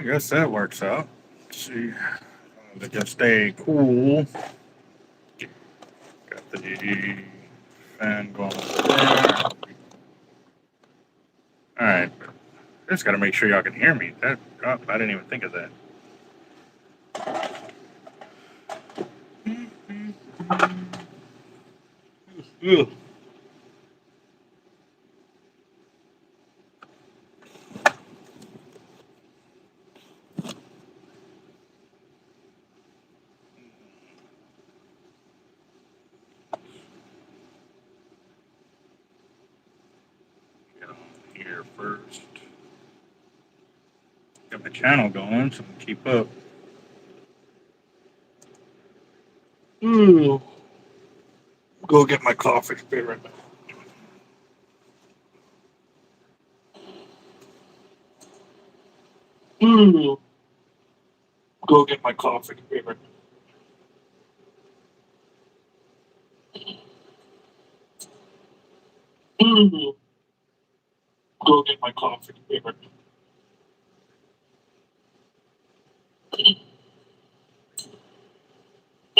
guess that works out. Let's see. They just stay cool. Got the fan going there. Alright. Just gotta make sure y'all can hear me. I didn't even think of that. Ugh. Get on here first. Got my channel going so I can keep up. Ooh. Go get my coffee. Be right back. Ooh. Go get my coffee. Be right back. Ooh. Go get my coffee. Be right back.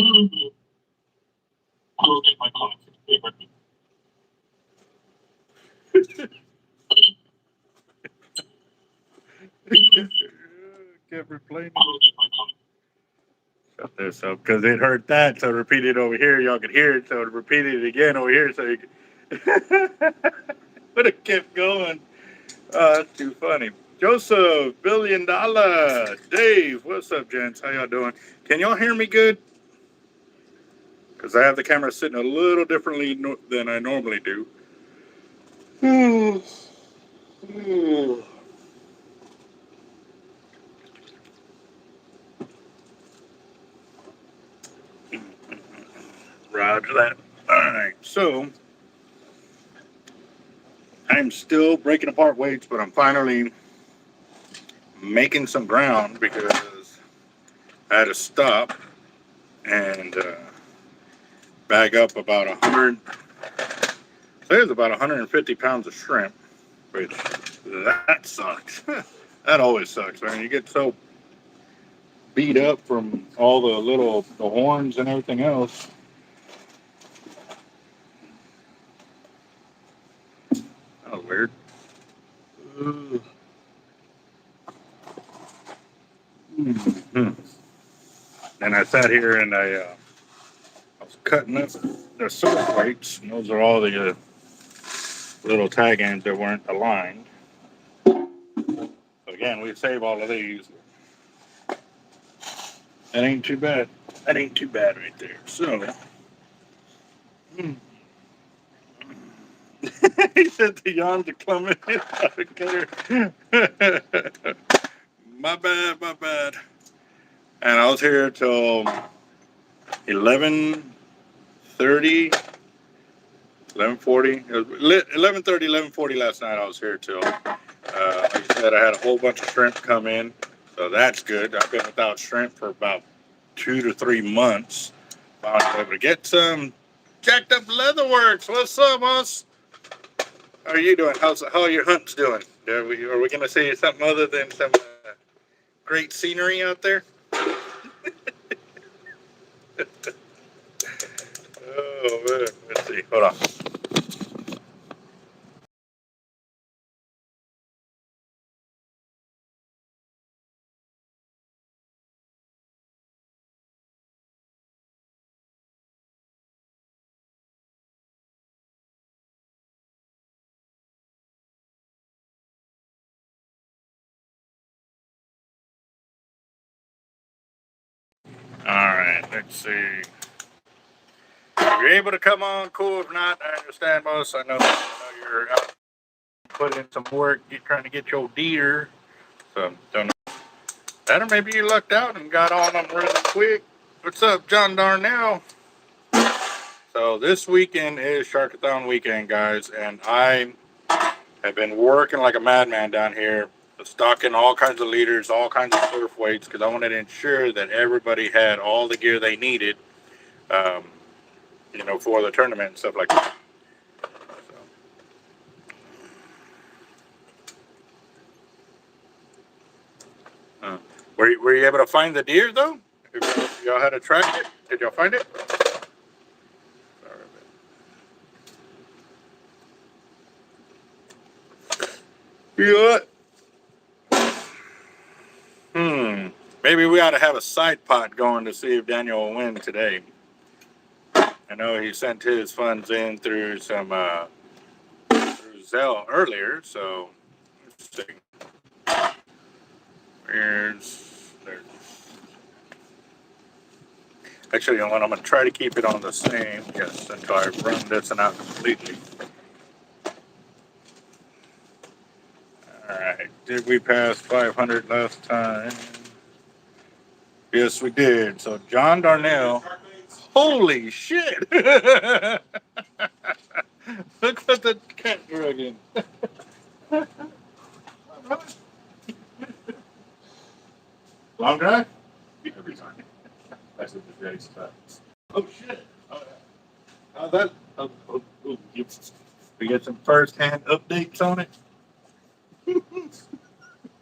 Ooh. Go get my coffee. Be right back. Kept replaying. Shut this up because it heard that, so repeat it over here. Y'all could hear it, so repeat it again over here, so you could. Would have kept going. Oh, that's too funny. Joseph, $1 billion. Dave, what's up, gents? How y'all doing? Can y'all hear me good? Because I have the camera sitting a little differently than I normally do. Roger that. All right, so I'm still breaking apart weights, but I'm finally making some ground because I had to stop and bag up about 100. So there's about 150 pounds of shrimp, which that sucks. That always sucks, man. You get so beat up from all the horns and everything else. That was weird. Mm-hmm. And I sat here and I was cutting up the surf weights. And those are all the little tag ends that weren't aligned. So again, we save all of these. That ain't too bad. That ain't too bad right there. So. He said the yawns are coming in. My bad. And I was here till 11:30, 11:40. It was 11:30, 11:40 last night. I was here till. Like I said, I had a whole bunch of shrimp come in, so that's good. I've been without shrimp for about 2 to 3 months. I was able to get some. Jacked up Leatherworks. What's up, us? How are you doing? How are your hunts doing? Are we going to see something other than some great scenery out there? Oh, man. Let's see. Hold on. All right. Let's see. If you're able to come on, cool. If not, I understand, most. I know you're out putting in some work. You're trying to get your deer. So, don't know. That or maybe you lucked out and got on them really quick. What's up, John Darnell? So this weekend is Sharkathon weekend, guys, and I have been working like a madman down here, stocking all kinds of leaders, all kinds of surf weights, because I wanted to ensure that everybody had all the gear they needed, for the tournament and stuff like that. So. Were you able to find the deer though? Y'all had to track it. Did y'all find it? You know what? Maybe we ought to have a side pot going to see if Daniel will win today. I know he sent his funds in through some through Zelle earlier, so let's see. There's actually, you know what? I'm gonna try to keep it on the same, yes, until I run this one out completely. All right. Did we pass 500 last time? Yes, we did. So John Darnell. Holy shit! Look at the cat dragon. Long drive? Every time. That's what the great stuff. Oh shit! How's that? We get some first-hand updates on it. I mean,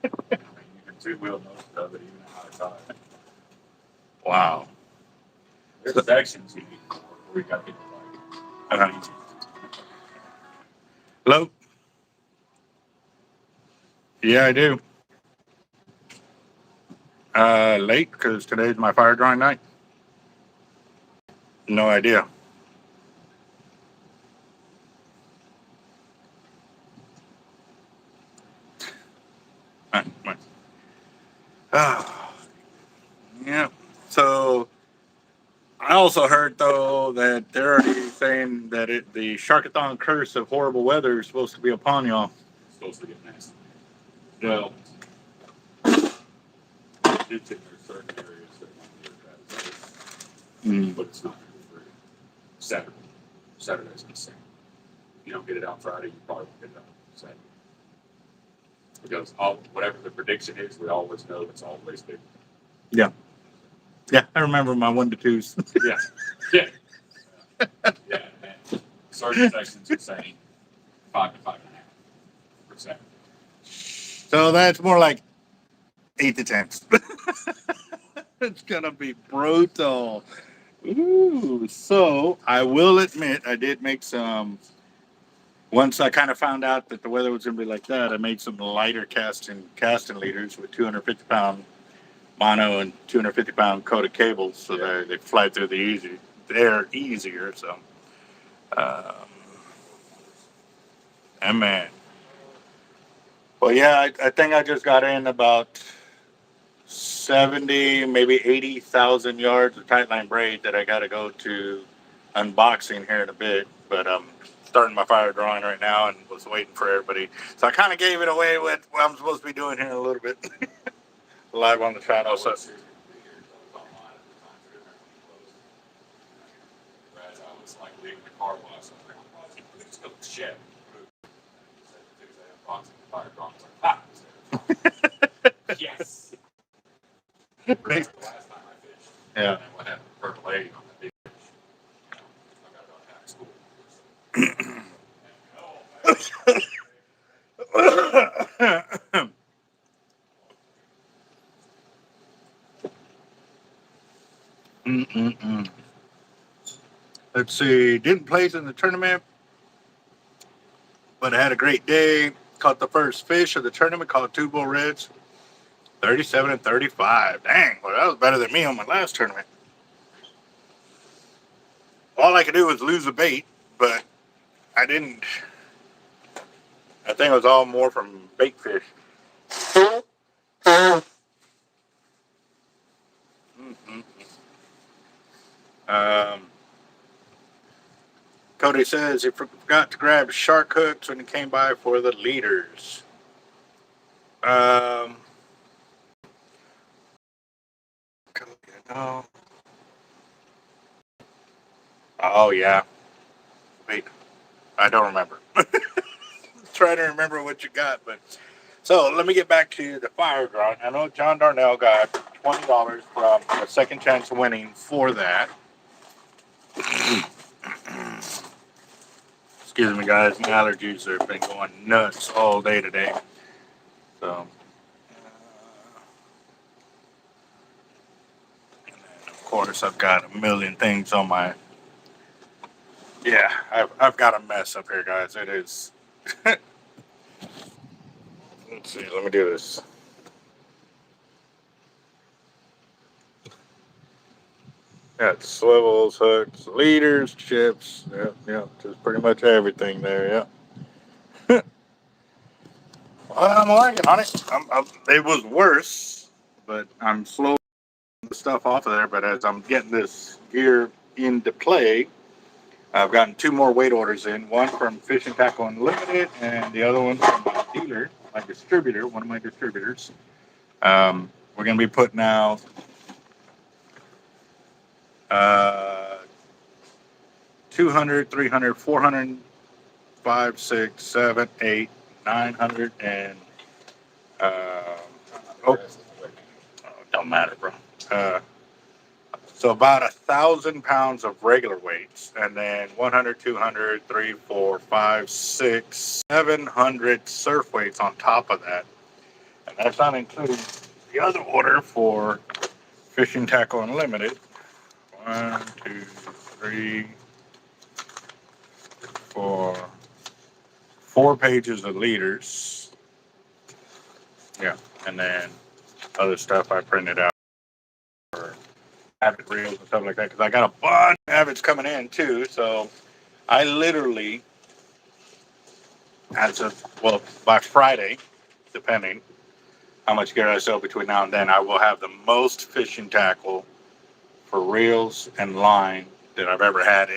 you can see we'll know stuff, but even out of time. Wow. There's sections you need where we got people like. Hello? Yeah, I do. Late, because today's my fire drawing night. No idea. Yeah. So I also heard though that they're already saying that the Sharkathon curse of horrible weather is supposed to be upon y'all. It's supposed to get nasty. Well, it's in certain areas that but it's not going to be free. Saturday's the same. If you don't get it out Friday, you probably won't get it out Saturday. Because whatever the prediction is, we always know it's always big. Yeah. Yeah, I remember my 1 to 2s. Yeah. Yeah. Yeah. And certain sections are saying 5 to 5.5%. So that's more like 8 to 10. It's gonna be brutal. Ooh, so I will admit I did make some. Once I kind of found out that the weather was gonna be like that, I made some lighter casting leaders with 250-pound mono and 250-pound coated cables, so they fly through the air easier. So, and man, well, yeah, I think I just got in about 70, maybe 80,000 yards of tightline braid that I got to go to unboxing here in a bit. But I'm starting my fire drawing right now and was waiting for everybody. So I kind of gave it away with what I'm supposed to be doing here in a little bit. Live on the channel. So. Yes. Last time I fished. Yeah. And what happened to Purple Lady on the big fish? I got done high school. Let's see. Didn't place in the tournament, but I had a great day. Caught the first fish of the tournament. Caught 2 bull reds. 37 and 35. Dang, well, that was better than me on my last tournament. All I could do was lose the bait, but I didn't. I think it was all more from bait fish. Cody says he forgot to grab shark hooks when he came by for the leaders. No. Oh, yeah. Wait, I don't remember. Trying to remember what you got, but so let me get back to the fire drawing. I know John Darnell got $20 from the second chance winning for that. Excuse me, guys. My allergies have been going nuts all day today. So, course, I've got a million things on my. Yeah, I've got a mess up here, guys. It is. Let's see. Let me do this. Got swivels, hooks, leaders, chips. Yep, just pretty much everything there. Yeah. Well, I'm working on it. It was worse, but I'm slowing the stuff off of there. But as I'm getting this gear into play, I've gotten 2 more weight orders in. One from Fishing Tackle Unlimited, and the other one from my dealer, my distributor, one of my distributors. We're going to be putting out 200, 300, 400, 5, 6, 7, 8, 900, and oh, don't matter, bro. So about 1,000 pounds of regular weights, and then 100, 200, 3, 4, 5, 6, 700 surf weights on top of that. And that's not including the other order for Fishing Tackle Unlimited. 1, 2, 3, 4, 4 pages of leaders. Yeah, and then other stuff I printed out for avid reels and stuff like that, because I got a bunch of avids coming in too. So I literally, by Friday, depending how much gear I sell between now and then, I will have the most fishing tackle for reels and line that I've ever had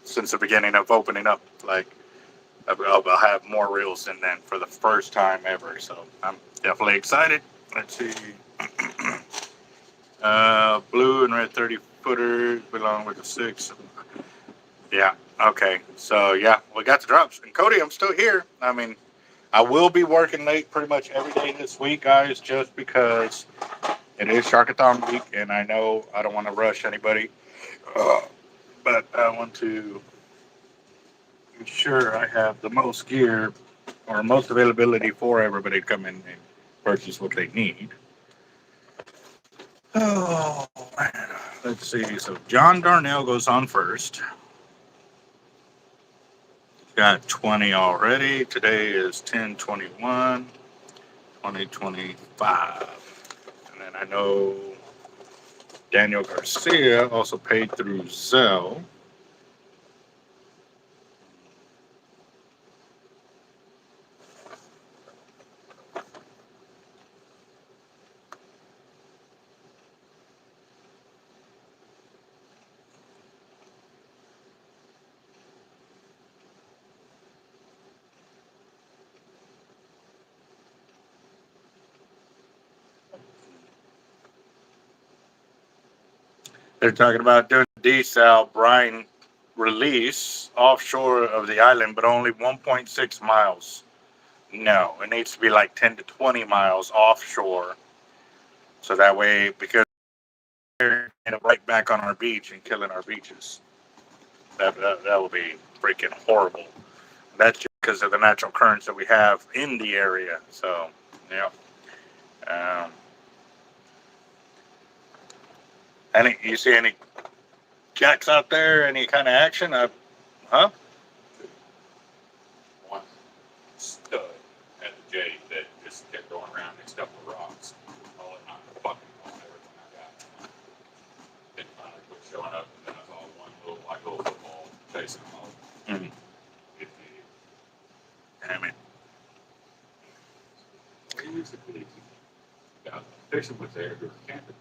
since the beginning of opening up. Like, I'll have more reels than then for the first time ever. So I'm definitely excited. Let's see. Blue and red 30 footers belong with the 6. Yeah. Okay. So yeah, we got the drops. And Cody, I'm still here. I mean, I will be working late pretty much every day this week, guys, just because it is Sharkathon week, and I know I don't want to rush anybody, but I want to ensure I have the most gear or most availability for everybody to come in and purchase what they need. Oh, man. Let's see. So John Darnell goes on first. Got 20 already. Today is 10/21, 2025. And then I know Daniel Garcia also paid through Zelle. They're talking about doing desal brine release offshore of the island, but only 1.6 miles. No, it needs to be like 10 to 20 miles offshore. So that way, because they're right back on our beach and killing our beaches. That will be freaking horrible. That's just because of the natural currents that we have in the area. So, yeah. You see any jacks out there? Any kind of action? Huh? One stud at the J that just kept going around next couple of rocks. All it not fucking on everything I got. Then finally quit showing up, and then I saw one little football chasing them all. Mm-hmm. Damn it. Well, used to be, fishing was there, we were camping there.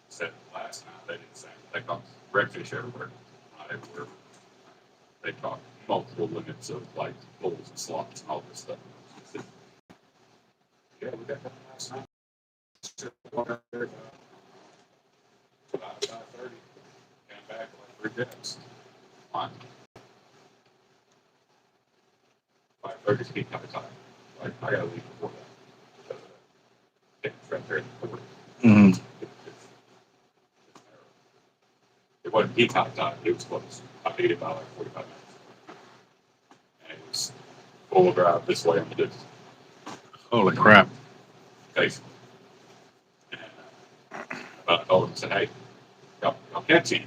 Said last night, they didn't say, they caught redfish everywhere, not everywhere. They caught multiple limits of like bulls and slots and all this stuff. Yeah, we got that last night. About 5:30, came back like 3 days. Fine. 5:30 is peak time. Like, I gotta leave before that. It's right there in the court. Mm-hmm. It wasn't peak time, it was close. I made it by like 45 minutes. And it was full drive this way on the distance. Holy crap. Basically. But I told him, I said, hey, y'all catch him.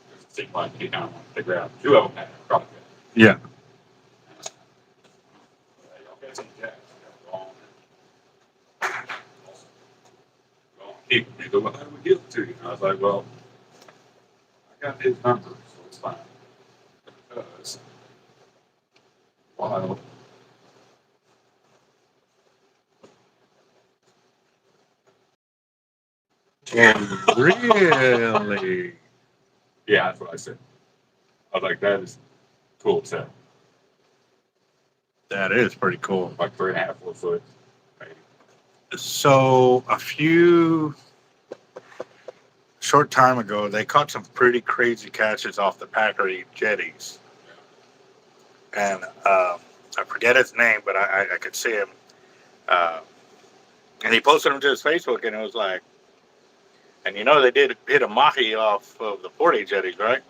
Because it seemed like he kind of wanted to figure out. Two of them had a crop. Yeah. Y'all catch him, Jack. Go on. Go on. Keep him. He go, well, how do we give it to you? And I was like, well, I got his number, so it's fine. Because while Really? yeah, that's what I said. I was like, that is cool as hell. That is pretty cool. Like 3.5, 4 foot. Maybe. So a few short time ago, they caught some pretty crazy catches off the Packery jetties, and I forget his name, but I could see him, and he posted them to his Facebook, and it was like, and you know they did hit a mahi off of the 40 jetties, right?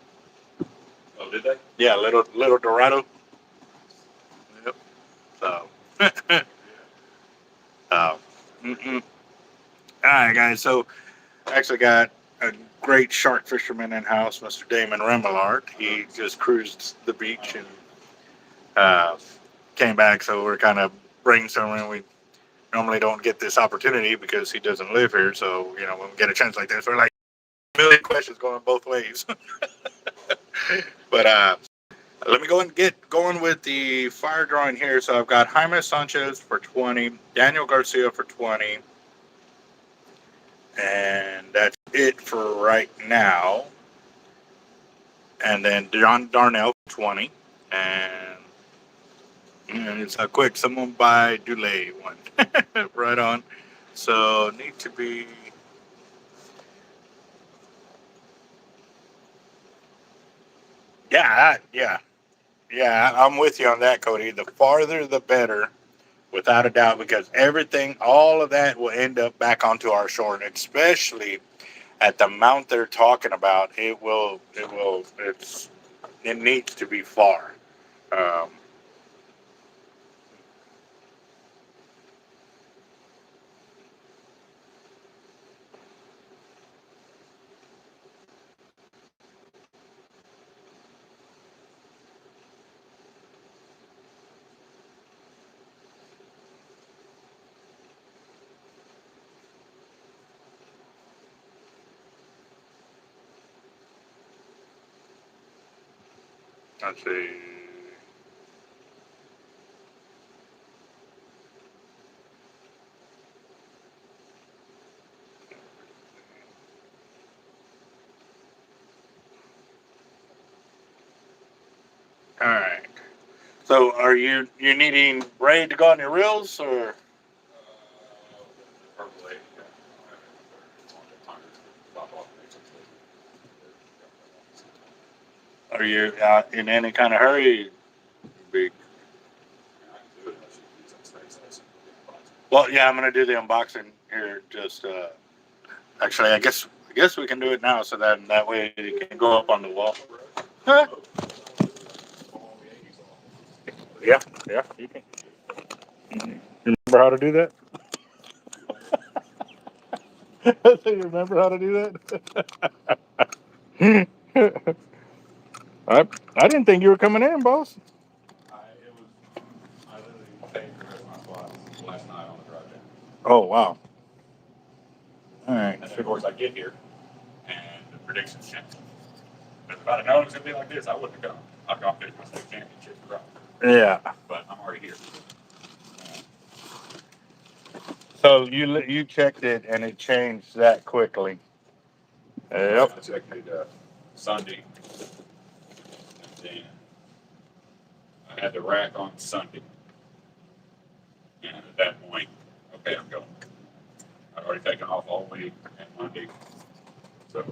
Oh, did they? Yeah, little Dorado. Yep. So, all right, guys. So, I actually got a great shark fisherman in house, Mr. Damon Remillard. He just cruised the beach and came back. So we're kind of brainstorming. We normally don't get this opportunity because he doesn't live here. So when we get a chance like this, we're like a million questions going both ways. But let me go and get going with the fire drawing here. So I've got Jaime Sanchez for 20, Daniel Garcia for 20, and that's it for right now. And then John Darnell for 20, and it's a quick someone buy Dulé one. Right on. So need to be. Yeah, I'm with you on that, Cody. The farther, the better, without a doubt, because everything, all of that will end up back onto our shore, and especially at the amount they're talking about, it needs to be far. Um, let's see. All right. So, are you needing braid to go on your reels, or Probably. are you in any kind of hurry? Be- Well, yeah, I'm gonna do the unboxing here. Just actually, I guess we can do it now, so that way it can go up on the wall. Huh? Yeah, you can. You remember how to do that? You remember how to do that? I didn't think you were coming in, boss. I literally paid for the rest of my slots last night on the drive down. Oh wow. All right. And then, of course, I get here, and the predictions change. But if I'd have known it was going to be like this, I wouldn't have gone. I'd gone finish my state championship route. Yeah. But I'm already here. So you checked it and it changed that quickly. Yep. I checked it Sunday, and then I had the rack on Sunday. And at that point, okay, I'm going. I'd already taken off all week and Monday. So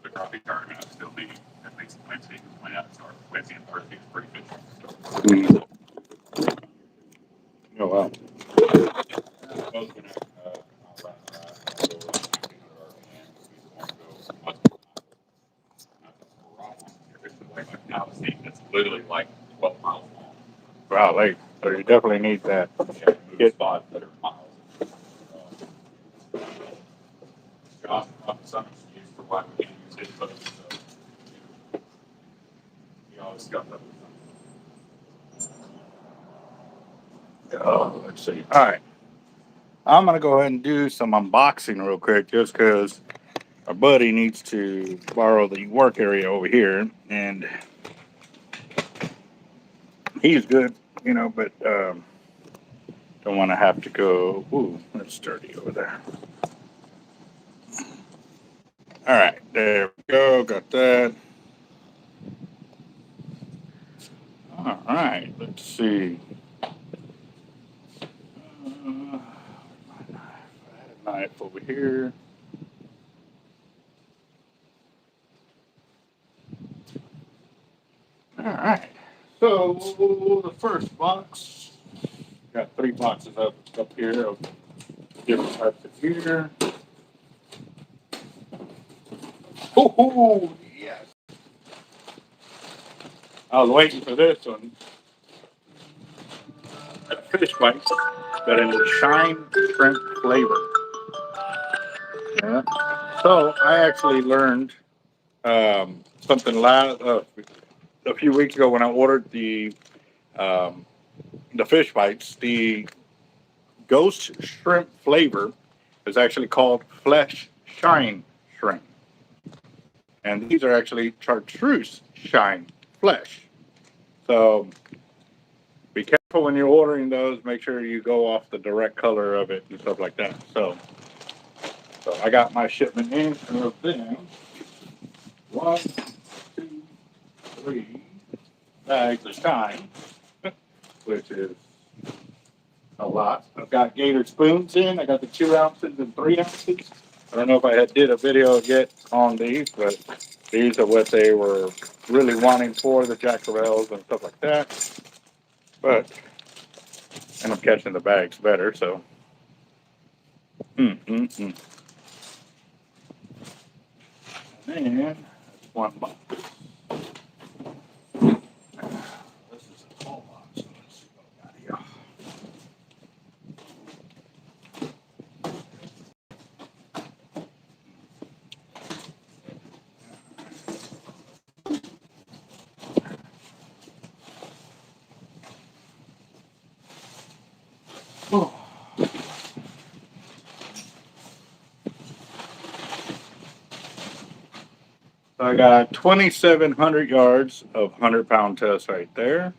the crappie tournament, I still need at least Wednesday. When I start Wednesday and Thursday is pretty good. Oh wow. Both gonna I'll run the ride, I'll go around 1900 RPM. He's going to go much more. It's like a house seat that's literally like 12 miles long. Wow, like so you definitely need that. Yeah, move spots that are miles. Josh off the sun used for why we can't use his boat. So he always got that. Oh, let's see. All right. I'm going to go ahead and do some unboxing real quick just because our buddy needs to borrow the work area over here. And he's good, you know, but don't want to have to go. Ooh, that's dirty over there. All right. There we go. Got that. All right. Let's see. My knife. I had a knife over here. All right. So the first box, got 3 boxes up here of different types of gear. Oh, yes. I was waiting for this one. A fish bite, but in the shine shrimp flavor. Yeah. So I actually learned something a few weeks ago when I ordered the fish bites. The ghost shrimp flavor is actually called flesh shine shrimp. And these are actually chartreuse shine flesh. So be careful when you're ordering those. Make sure you go off the direct color of it and stuff like that. So I got my shipment in of them. 1, 2, 3 bags of shine, which is a lot. I've got gator spoons in. I got the 2 ounces and 3 ounces. I don't know if I did a video yet on these, but these are what they were really wanting for the jackarels and stuff like that. But and I'm catching the bags better, so. And then that's 1 box. This is a small box. So let's see what we got here. Oh. So I got 2,700 yards of 100-pound test right there.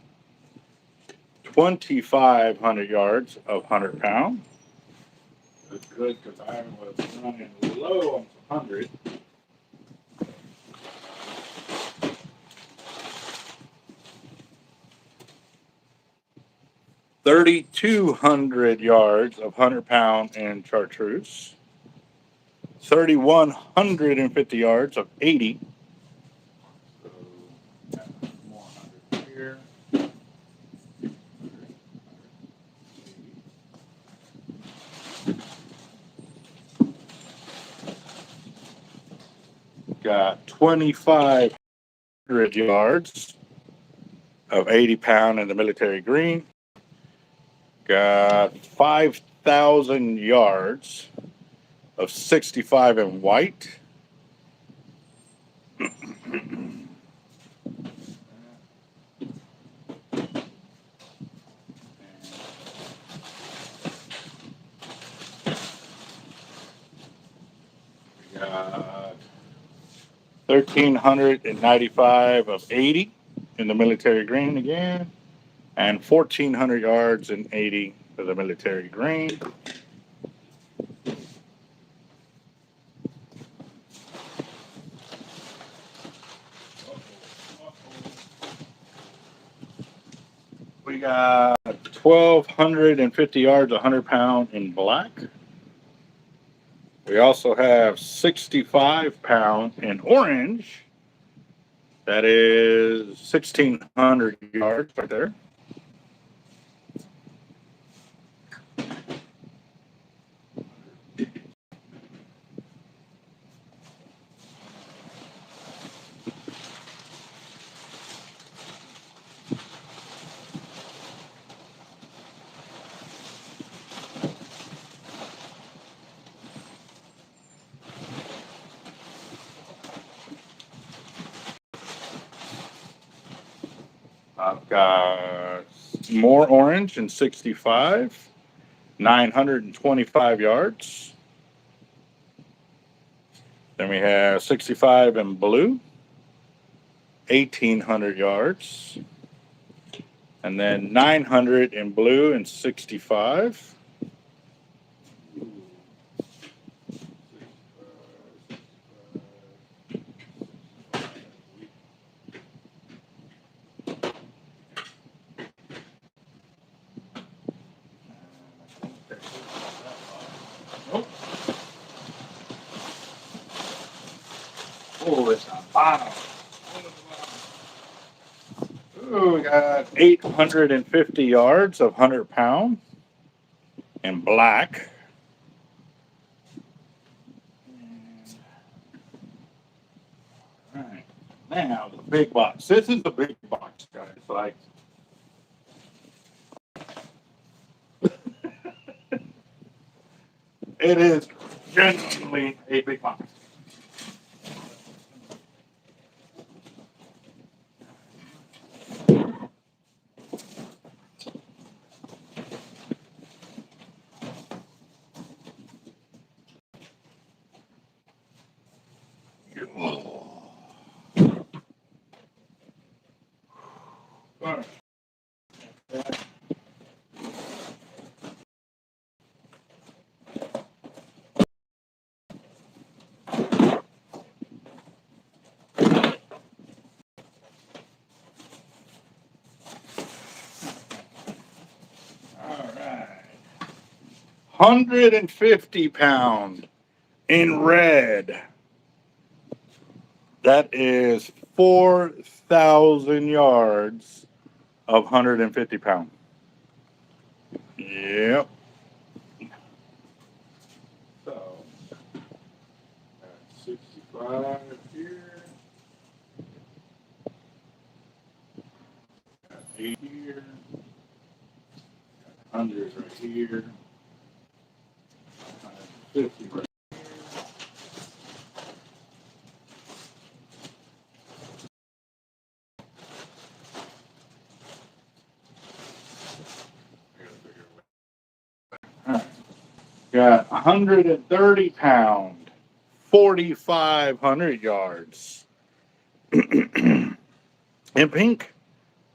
2,500 yards of 100-pound. That's good because I was running low on 100. 3,200 yards of 100-pound in chartreuse. 3,150 yards of 80. So that's more 100 here. Got 2,500 yards of 80-pound in the military green. Got 5,000 yards of 65 in white. We got 1,395 of 80 in the military green again, and 1,400 yards in 80 for the military green. We got 1,250 yards, 100-pound in black. We also have 65-pound in orange. That is 1,600 yards right there. I've got more orange in 65, 925 yards. Then we have 65 in blue, 1,800 yards. And then 900 in blue and 65. Nope. Oh, it's on bottom. Oh, we got 850 yards of 100-pound in black. All right. Now, the big box. This is the big box, guys. Like, it is genuinely a big box. All right. All right. 150-pound in red. That is 4,000 yards of 150-pound. Yep. So, 65 here. 8 here. 100 right here. 150 right. Alright. Got 130-pound, 4,500 yards. In pink.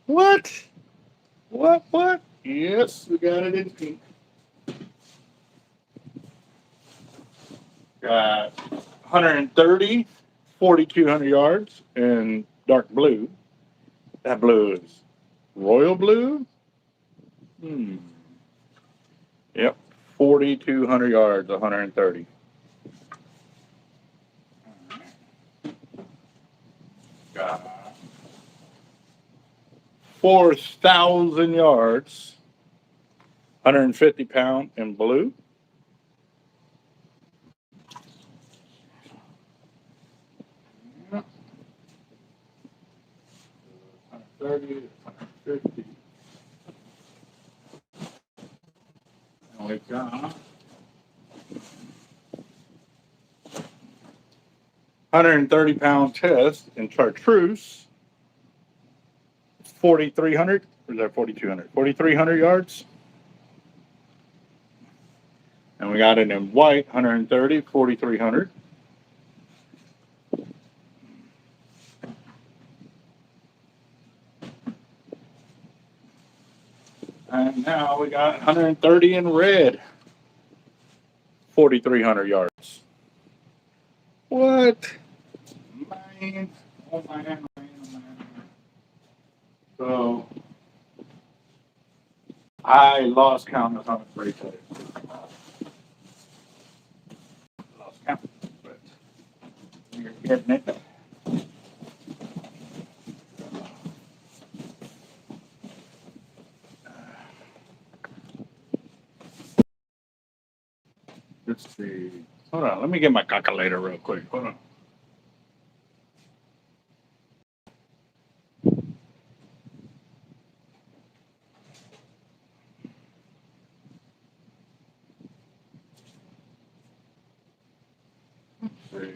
What? What? Yes, we got it in pink. Got 130, 4,200 yards in dark blue. That blue is royal blue. Yep, 4,200 yards, 130. Got 4,000 yards, 150-pound in blue. Yep. 130, 150. And we've got 130-pound test in chartreuse, 4,300, or is that 4,200? 4,300 yards. And we got it in white, 130, 4,300. And now we got 130 in red, 4,300 yards. What? Man. Oh, man. So, I lost count of how much breaks that is. Lost count, but you're getting it. Let's see. Hold on, let me get my calculator real quick. Hold on. Let's see.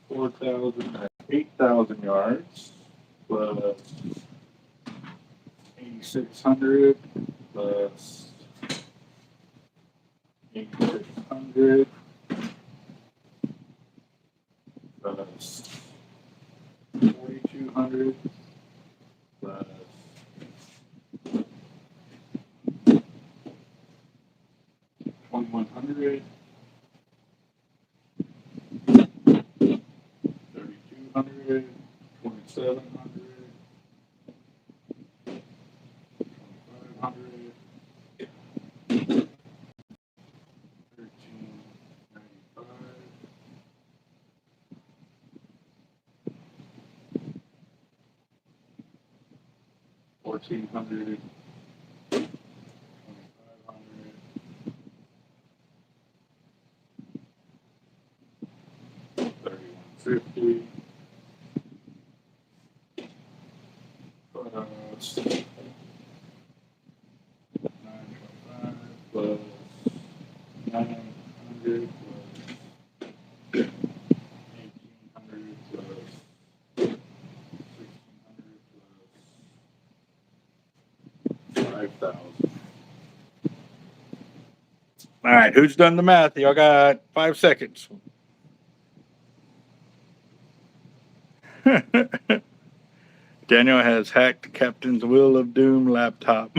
4,000, 8,000 yards. plus 8,600 plus 8,600 plus 4,200 plus 2,100, 3,200, 2,700, 2,500, 1,395, 1,400, 2,500, 3,150 plus 925 plus 900 plus 1,800 plus 1,600 plus 5,000. All right, who's done the math? Y'all got 5 seconds. Daniel has hacked Captain's Will of Doom laptop.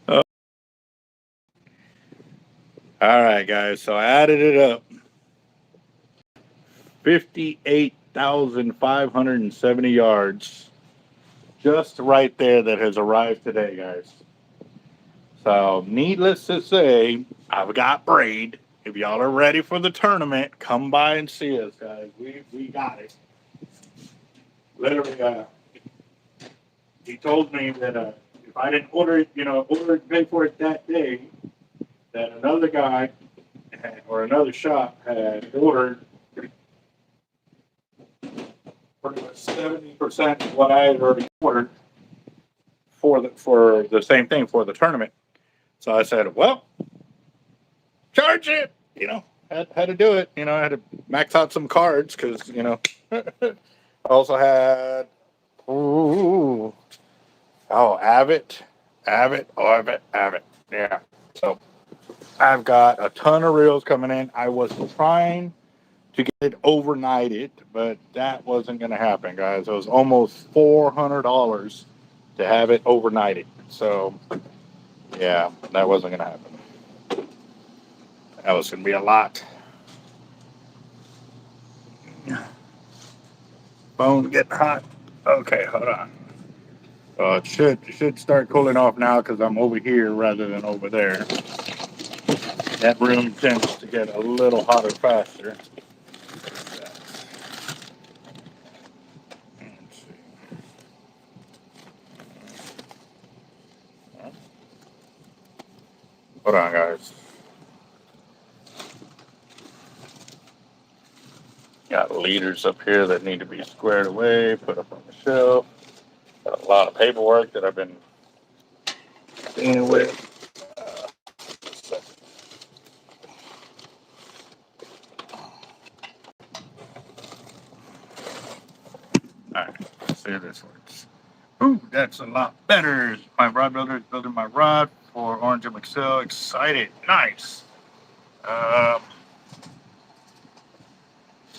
Oh. All right, guys. So I added it up. 58,570 yards. Just right there that has arrived today, guys. So needless to say, I've got braid. If y'all are ready for the tournament, come by and see us, guys. We got it. Literally, he told me that if I didn't order it, pay for it that day, that another guy or another shop had ordered pretty much 70% of what I had already ordered for the same thing for the tournament. So I said, well, charge it. Had to do it. I had to max out some cards because I also had Abbott. Yeah. So I've got a ton of reels coming in. I was trying to get it overnighted, but that wasn't going to happen, guys. It was almost $400 to have it overnighted. So, yeah, that wasn't going to happen. That was going to be a lot. Phone getting hot. Okay, hold on. It should start cooling off now because I'm over here rather than over there. That room tends to get a little hotter faster. Let's see. Hold on, guys. Got leaders up here that need to be squared away, put up on the shelf. Got a lot of paperwork that I've been dealing with. All right, let's see if this works. Ooh, that's a lot better. My rod builder is building my rod for Orange MXL. Excited. Nice.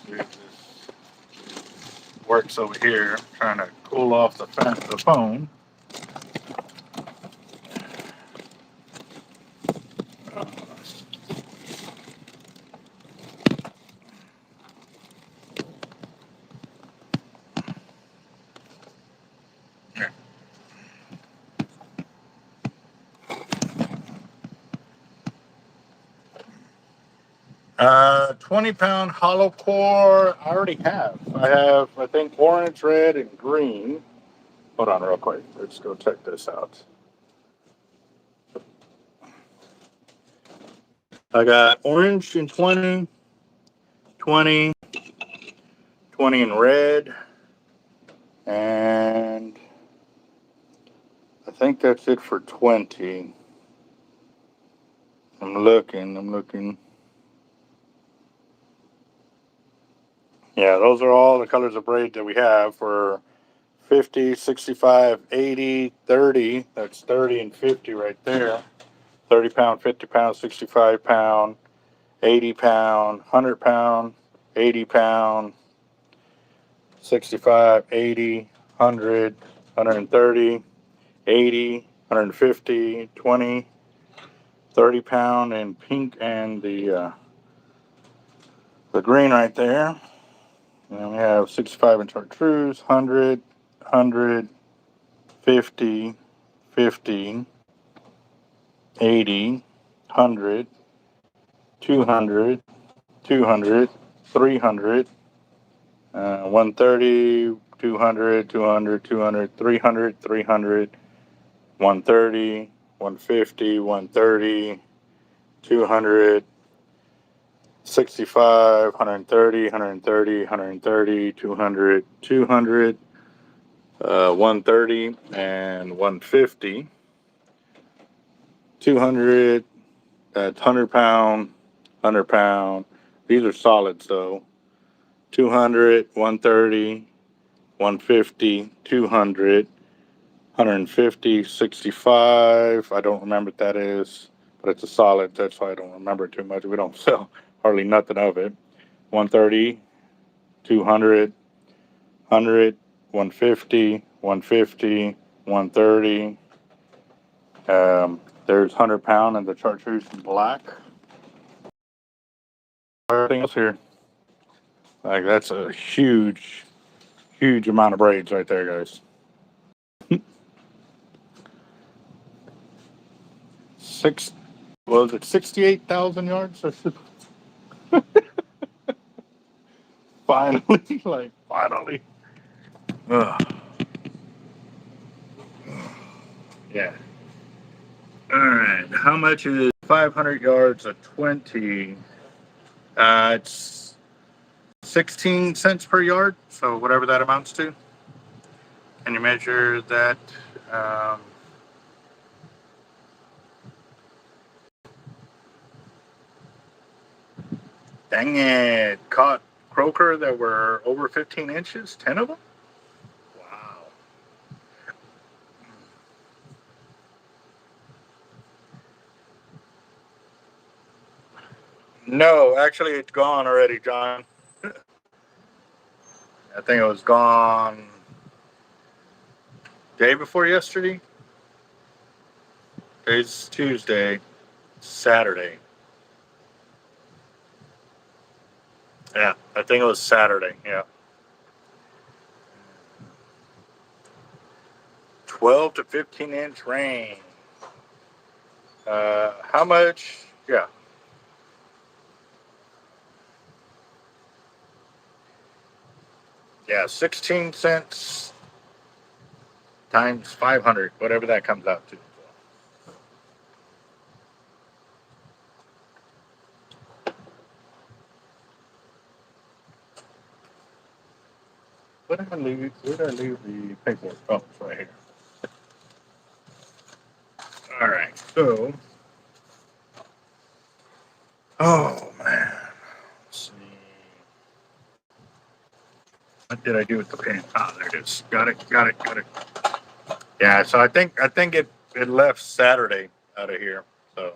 See if this works over here. Trying to cool off the phone. Here. 20-pound hollow core. I already have. I have, I think, orange, red, and green. Hold on, real quick. Let's go check this out. I got orange in 20, 20, 20 in red, and I think that's it for 20. I'm looking. Yeah, those are all the colors of braid that we have for 50, 65, 80, 30. That's 30 and 50 right there. 30 pound, 50 pound, 65 pound, 80 pound, 100 pound, 80 pound, 65, 80, 100, 130, 80, 150, 20, 30 pound, and pink, and the green right there. And we have 65 inch chartreuse, 100, 100, 50, 50, 80, 100, 200, 200, 300, 130, 200, 200, 200, 300, 300, 130, 150, 130, 200, 65, 130, 130, 130, 200, 200, 130, and 150. 200, that's 100 pound, 100 pound. These are solids though. 200, 130, 150, 200, 150, 65. I don't remember what that is, but it's a solid. That's why I don't remember it too much. We don't sell hardly nothing of it. 130, 200, 100, 150, 150, 130. There's 100 pound and the chartreuse in black. Everything else here. Like, that's a huge, huge amount of braids right there, guys. Six, was it 68,000 yards? Finally, like, finally. Ugh. Yeah. All right. How much is 500 yards of 20? It's 16 cents per yard. So whatever that amounts to. Can you measure that? Um, Dang it. Caught croaker that were over 15 inches, 10 of them? Wow. No, actually, it's gone already, John. I think it was gone day before yesterday. Today's Tuesday, Saturday. Yeah, I think it was Saturday. Yeah. 12 to 15 inch rain. How much? Yeah. Yeah, 16 cents times 500, whatever that comes out to. Where did I leave the paperwork? Oh, it's right here. All right. So, oh man. Let's see. What did I do with the pen? Ah, there it is. Got it. Got it. Got it. Yeah. So I think it left Saturday out of here. So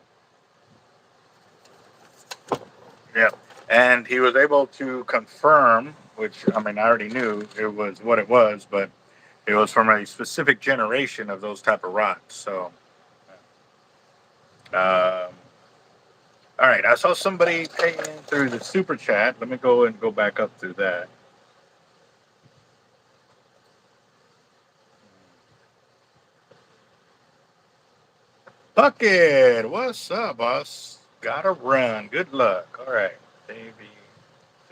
yeah, and he was able to confirm, which I mean I already knew it was what it was, but it was from a specific generation of those type of rocks. So, all right. I saw somebody paying through the super chat. Let me go and go back up through that. Bucket, what's up, boss? Gotta run. Good luck. All right.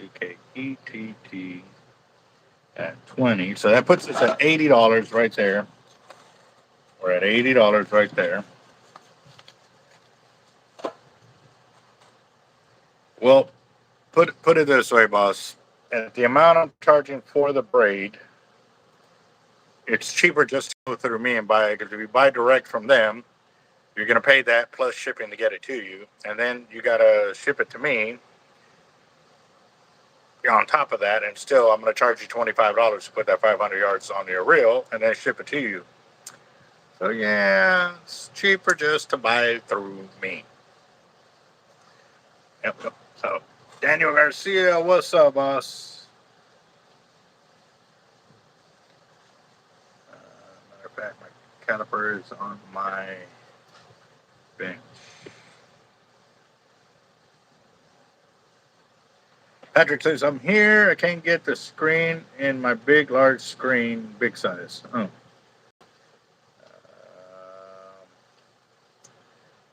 ABCKETT at 20. So that puts us at $80 right there. We're at $80 right there. Well, put it this way, boss. At the amount I'm charging for the braid, it's cheaper just to go through me and buy it, because if you buy direct from them, you're going to pay that plus shipping to get it to you, and then you got to ship it to me. on top of that, and still I'm going to charge you $25 to put that 500 yards on your reel and then ship it to you. So yeah, it's cheaper just to buy it through me. Yep. So Daniel Garcia, what's up, boss? Matter of fact, my caliper is on my bench. Patrick says, I'm here. I can't get the screen in my large screen, big size. Oh.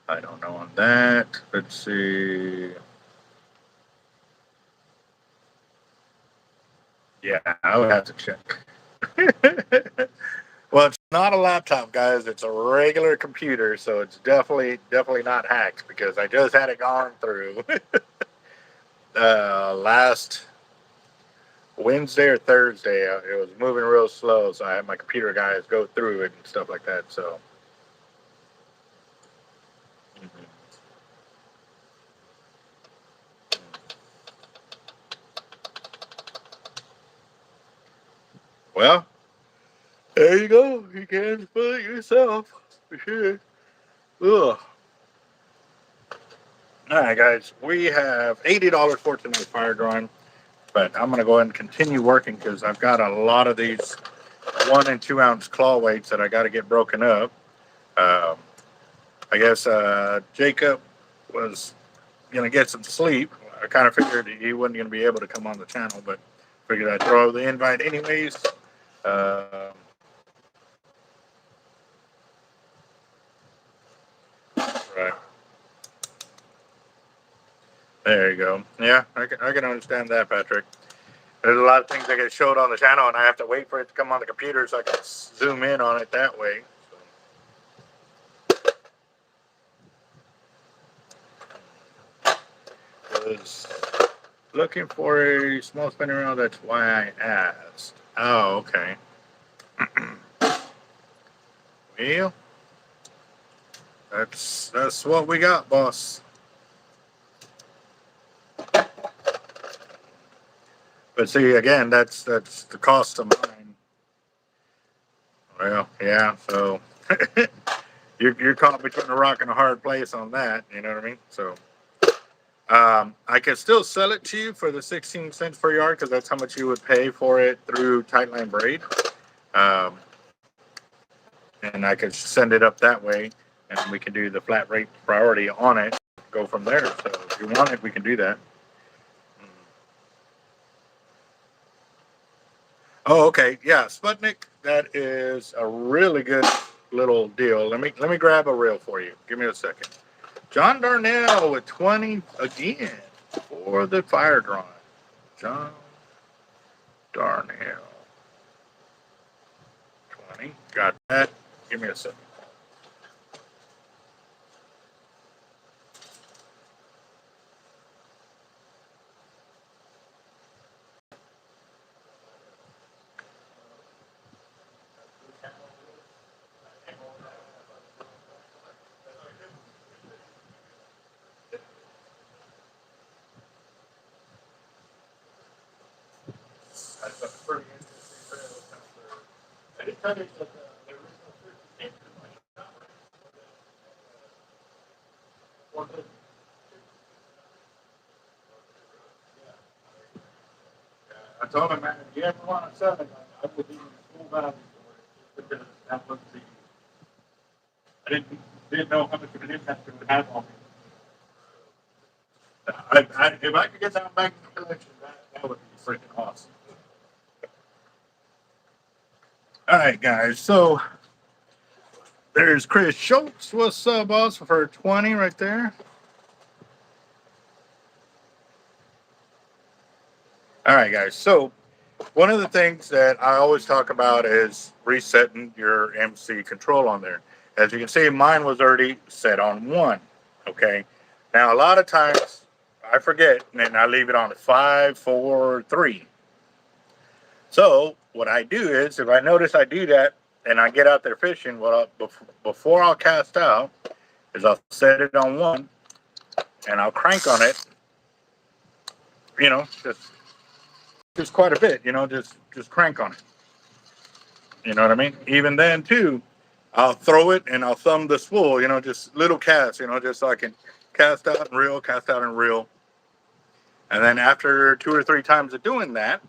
I don't know on that. Let's see. Yeah, I would have to check. Well, it's not a laptop, guys. It's a regular computer, so it's definitely not hacked because I just had it gone through last Wednesday or Thursday. It was moving real slow, so I had my computer guys go through it and stuff like that. So, well, there you go. You can spell it yourself for sure. Ugh. All right, guys. We have $80 for tonight's fire drawing, but I'm going to go ahead and continue working because I've got a lot of these 1 and 2 ounce claw weights that I got to get broken up. I guess Jacob was going to get some sleep. I kind of figured he wasn't going to be able to come on the channel, but figured I'd throw the invite anyways. Right. There you go. Yeah, I can understand that, Patrick. There's a lot of things that get showed on the channel, and I have to wait for it to come on the computer so I can zoom in on it that way. Was looking for a small spinning reel. That's why I asked. Oh, okay. Well, that's what we got, boss. But see, again, that's the cost of mine. Well, yeah. So you're caught between a rock and a hard place on that. You know what I mean? So I can still sell it to you for the 16 cents per yard because that's how much you would pay for it through Tightline Braid. And I could send it up that way, and we can do the flat rate priority on it. Go from there. So if you want it, we can do that. Oh, okay. Yeah, Sputnik. That is a really good little deal. Let me grab a reel for you. Give me a second. John Darnell with 20 again for the fire drawing. John Darnell. 20. Got that. Give me a second. That's a pretty interesting trail. I didn't tell you that there was no search engine. I told him, man, if you ever want to sell it, I would even full value for it. Because that was the, I didn't know how much of an impact it would have on me. If I could get that back in the collection, that would be freaking awesome. All right, guys. So there's Chris Schultz. What's up, boss? For 20 right there. All right, guys. So one of the things that I always talk about is resetting your MC control on there. As you can see, mine was already set on 1. Okay. Now, a lot of times I forget and I leave it on 5, 4, 3. So what I do is if I notice I do that and I get out there fishing, before I'll cast out is I'll set it on 1 and I'll crank on it, just just quite a bit, just crank on it. You know what I mean? Even then too, I'll throw it and I'll thumb the spool, just little casts, just so I can cast out and reel, cast out and reel. And then after 2 or 3 times of doing that,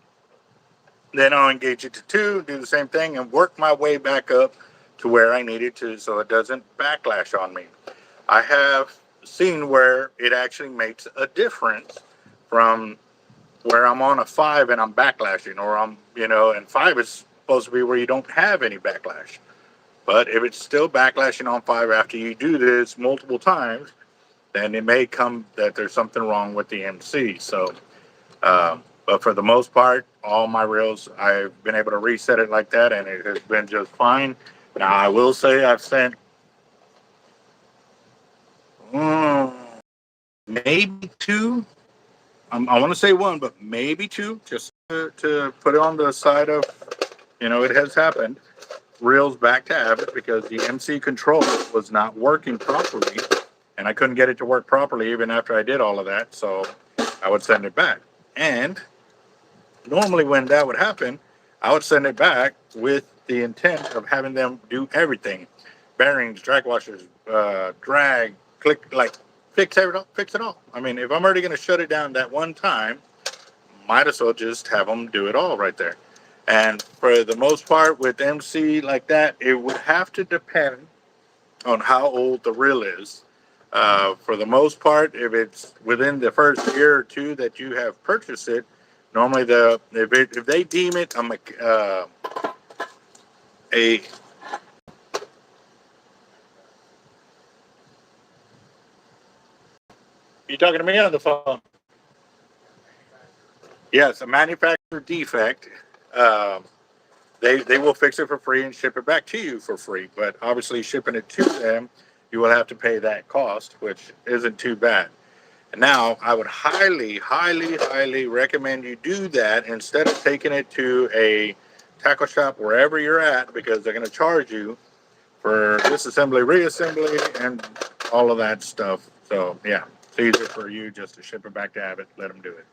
then I'll engage it to 2, do the same thing, and work my way back up to where I need it to so it doesn't backlash on me. I have seen where it actually makes a difference from where I'm on a 5 and I'm backlashing, or and 5 is supposed to be where you don't have any backlash. But if it's still backlashing on 5 after you do this multiple times, then it may come that there's something wrong with the MC. So, but for the most part, all my reels, I've been able to reset it like that, and it has been just fine. Now, I will say I've sent maybe 2. I want to say 1, but maybe 2, just to put it on the side of, it has happened. Reels back to Abbott because the MC control was not working properly, and I couldn't get it to work properly even after I did all of that. So I would send it back. And normally when that would happen, I would send it back with the intent of having them do everything: bearings, drag washers, drag, click, like fix it all. I mean, if I'm already going to shut it down that one time, might as well just have them do it all right there. And for the most part with MC like that, it would have to depend on how old the reel is. For the most part, if it's within the first year or 2 that you have purchased it, normally if they deem it a you talking to me on the phone? Yes, a manufacturer defect. Um, they will fix it for free and ship it back to you for free. But obviously, shipping it to them, you will have to pay that cost, which isn't too bad. And now, I would highly, highly, highly recommend you do that instead of taking it to a tackle shop wherever you're at, because they're going to charge you for disassembly, reassembly, and all of that stuff. So yeah, it's easier for you just to ship it back to Abbott. Let them do it.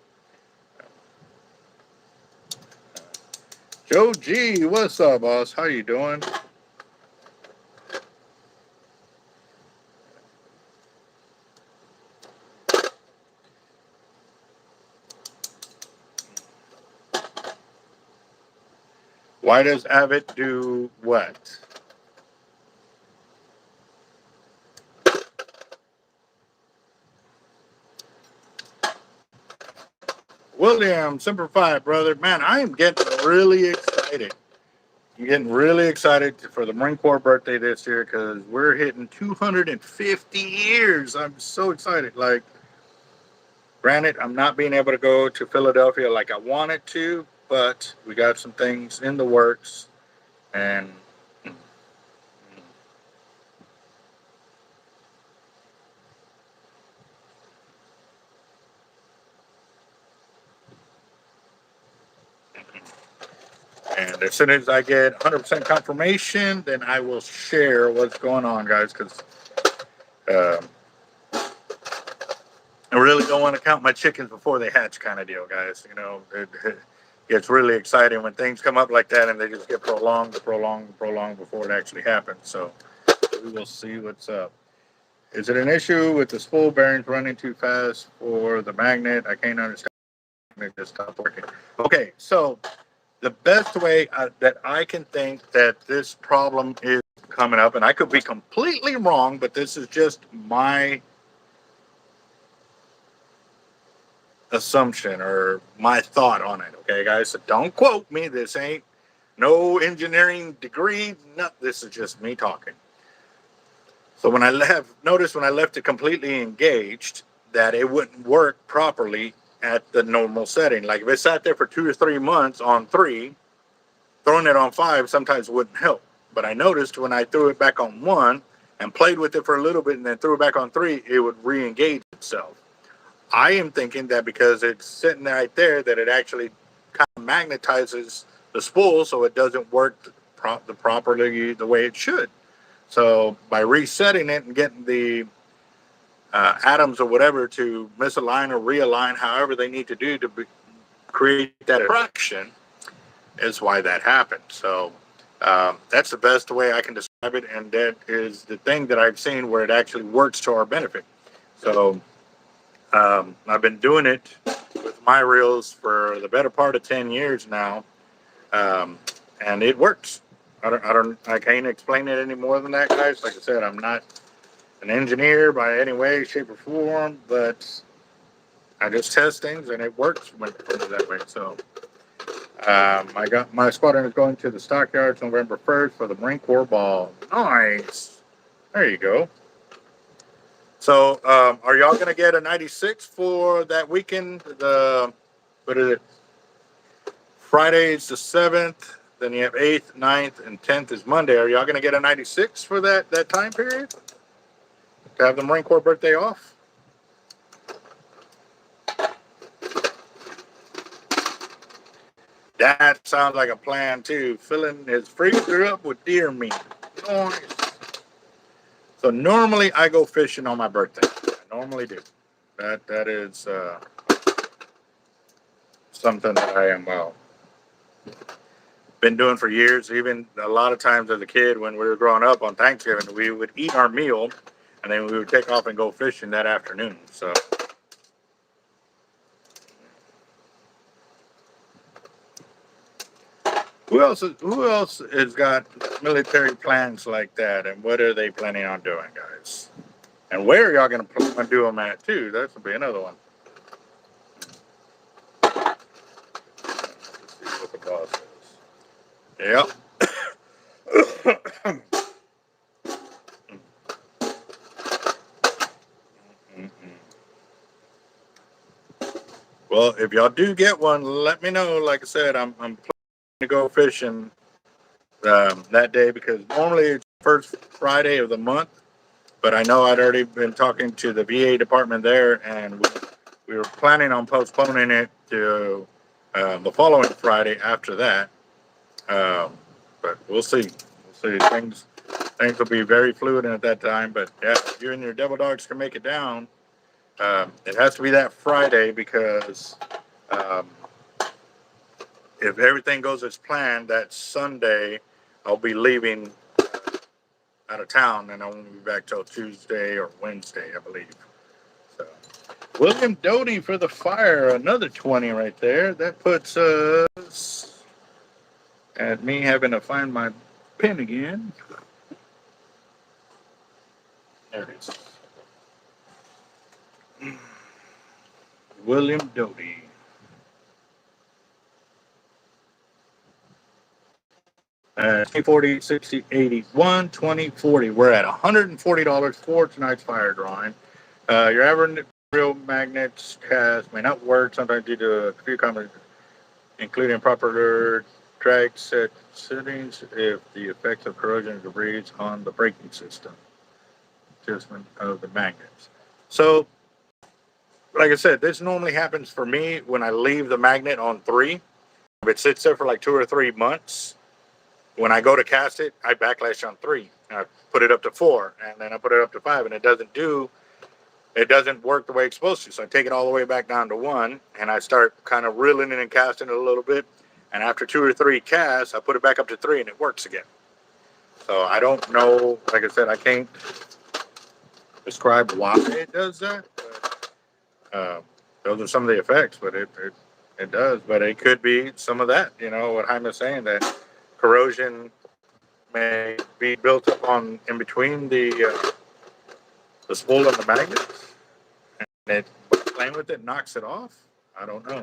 Joe G, what's up, boss? How you doing? Why does Abbott do what? William, Semper Fi, brother. Man, I am getting really excited. I'm getting really excited for the Marine Corps birthday this year because we're hitting 250 years. I'm so excited. Like, granted, I'm not being able to go to Philadelphia like I wanted to, but we got some things in the works, and as soon as I get 100% confirmation, then I will share what's going on, guys, because I really don't want to count my chickens before they hatch kind of deal, guys. It gets really exciting when things come up like that and they just get prolonged before it actually happens. So we will see what's up. Is it an issue with the spool bearings running too fast for the magnet? I can't understand. It just stopped working. Okay, so the best way that I can think that this problem is coming up, and I could be completely wrong, but this is just my assumption or my thought on it. Okay, guys, so don't quote me. This ain't no engineering degree. No, this is just me talking. So when I left it completely engaged, that it wouldn't work properly at the normal setting. Like if it sat there for 2 or 3 months on 3, throwing it on 5 sometimes wouldn't help. But I noticed when I threw it back on 1 and played with it for a little bit and then threw it back on 3, it would re-engage itself. I am thinking that because it's sitting right there, that it actually kind of magnetizes the spool so it doesn't work properly the way it should. So by resetting it and getting the atoms or whatever to misalign or realign, however they need to do to create that attraction is why that happened. So that's the best way I can describe it, and that is the thing that I've seen where it actually works to our benefit. So I've been doing it with my reels for the better part of 10 years now, and it works. I can't explain it any more than that, guys. Like I said, I'm not an engineer by any way, shape, or form, but I just test things, and it works when it comes that way. So I got my squadron is going to the stockyards November 1st for the Marine Corps ball. Nice. There you go. So are y'all going to get a 96 for that weekend? What is it? Friday's the 7th. Then you have 8th, 9th, and 10th is Monday. Are y'all going to get a 96 for that time period? To have the Marine Corps birthday off? That sounds like a plan too. Filling his freezer up with deer meat. Nice. So normally I go fishing on my birthday. I normally do. That is something that I am been doing for years. Even a lot of times as a kid when we were growing up on Thanksgiving, we would eat our meal and then we would take off and go fishing that afternoon. So who else has got military plans like that, and what are they planning on doing, guys? And where are y'all going to do them at too? That will be another one. Let's see what the boss says. Yep. Well, if y'all do get one, let me know. Like I said, I'm planning to go fishing that day because normally it's the first Friday of the month. But I know I'd already been talking to the VA department there, and we were planning on postponing it to the following Friday after that. But we'll see. We'll see. Things will be very fluid at that time. But yeah, if you and your devil dogs can make it down, it has to be that Friday because if everything goes as planned, that Sunday I'll be leaving out of town, and I won't be back till Tuesday or Wednesday, I believe. So, William Doty for the fire, another 20 right there. That puts us at me having to find my pin again. There it is. William Doty. $40, $60, $81, $20, $40. We're at $140 for tonight's fire drawing. Your average real magnets cast may not work sometimes due to a few comments, including proper drag set settings if the effects of corrosion debris on the braking system adjustment of the magnets. So, like I said, this normally happens for me when I leave the magnet on 3. If it sits there for like 2 or 3 months, when I go to cast it, I backlash on 3. I put it up to 4, and then I put it up to 5, and it doesn't work the way it's supposed to. So I take it all the way back down to 1, and I start kind of reeling it and casting it a little bit. And after 2 or 3 casts, I put it back up to 3, and it works again. So I don't know. Like I said, I can't describe why it does that. But, those are some of the effects, but it does. But it could be some of that. You know what Jaime's saying, that corrosion may be built up on in between the spool and the magnet, and it playing with it knocks it off. I don't know.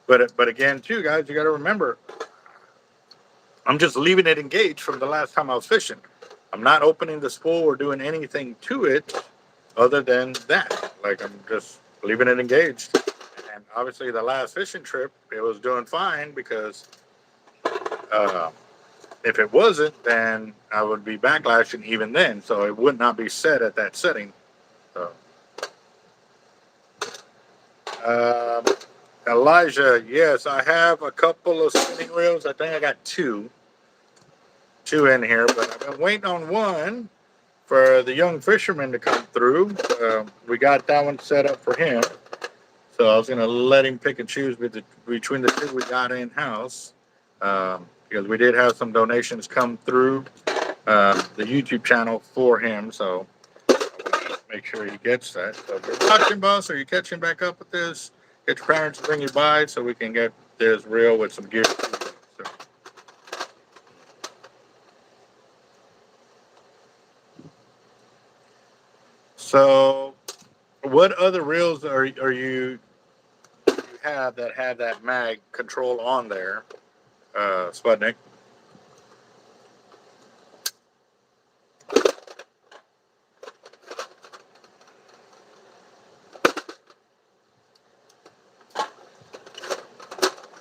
But again, too, guys, you got to remember, I'm just leaving it engaged from the last time I was fishing. I'm not opening the spool or doing anything to it other than that. Like, I'm just leaving it engaged. And obviously, the last fishing trip, it was doing fine because if it wasn't, then I would be backlashing even then. So it would not be set at that setting. So, Elijah, yes, I have a couple of spinning reels. I think I got two in here, but I've been waiting on one for the young fisherman to come through. We got that one set up for him. So I was gonna let him pick and choose between the two we got in house, because we did have some donations come through the YouTube channel for him. So I want to make sure he gets that. So if you're watching, boss, or you catching back up with this, get your parents to bring you by so we can get this reel with some gear. So, so what other reels are you have that have that mag control on there, Sputnik?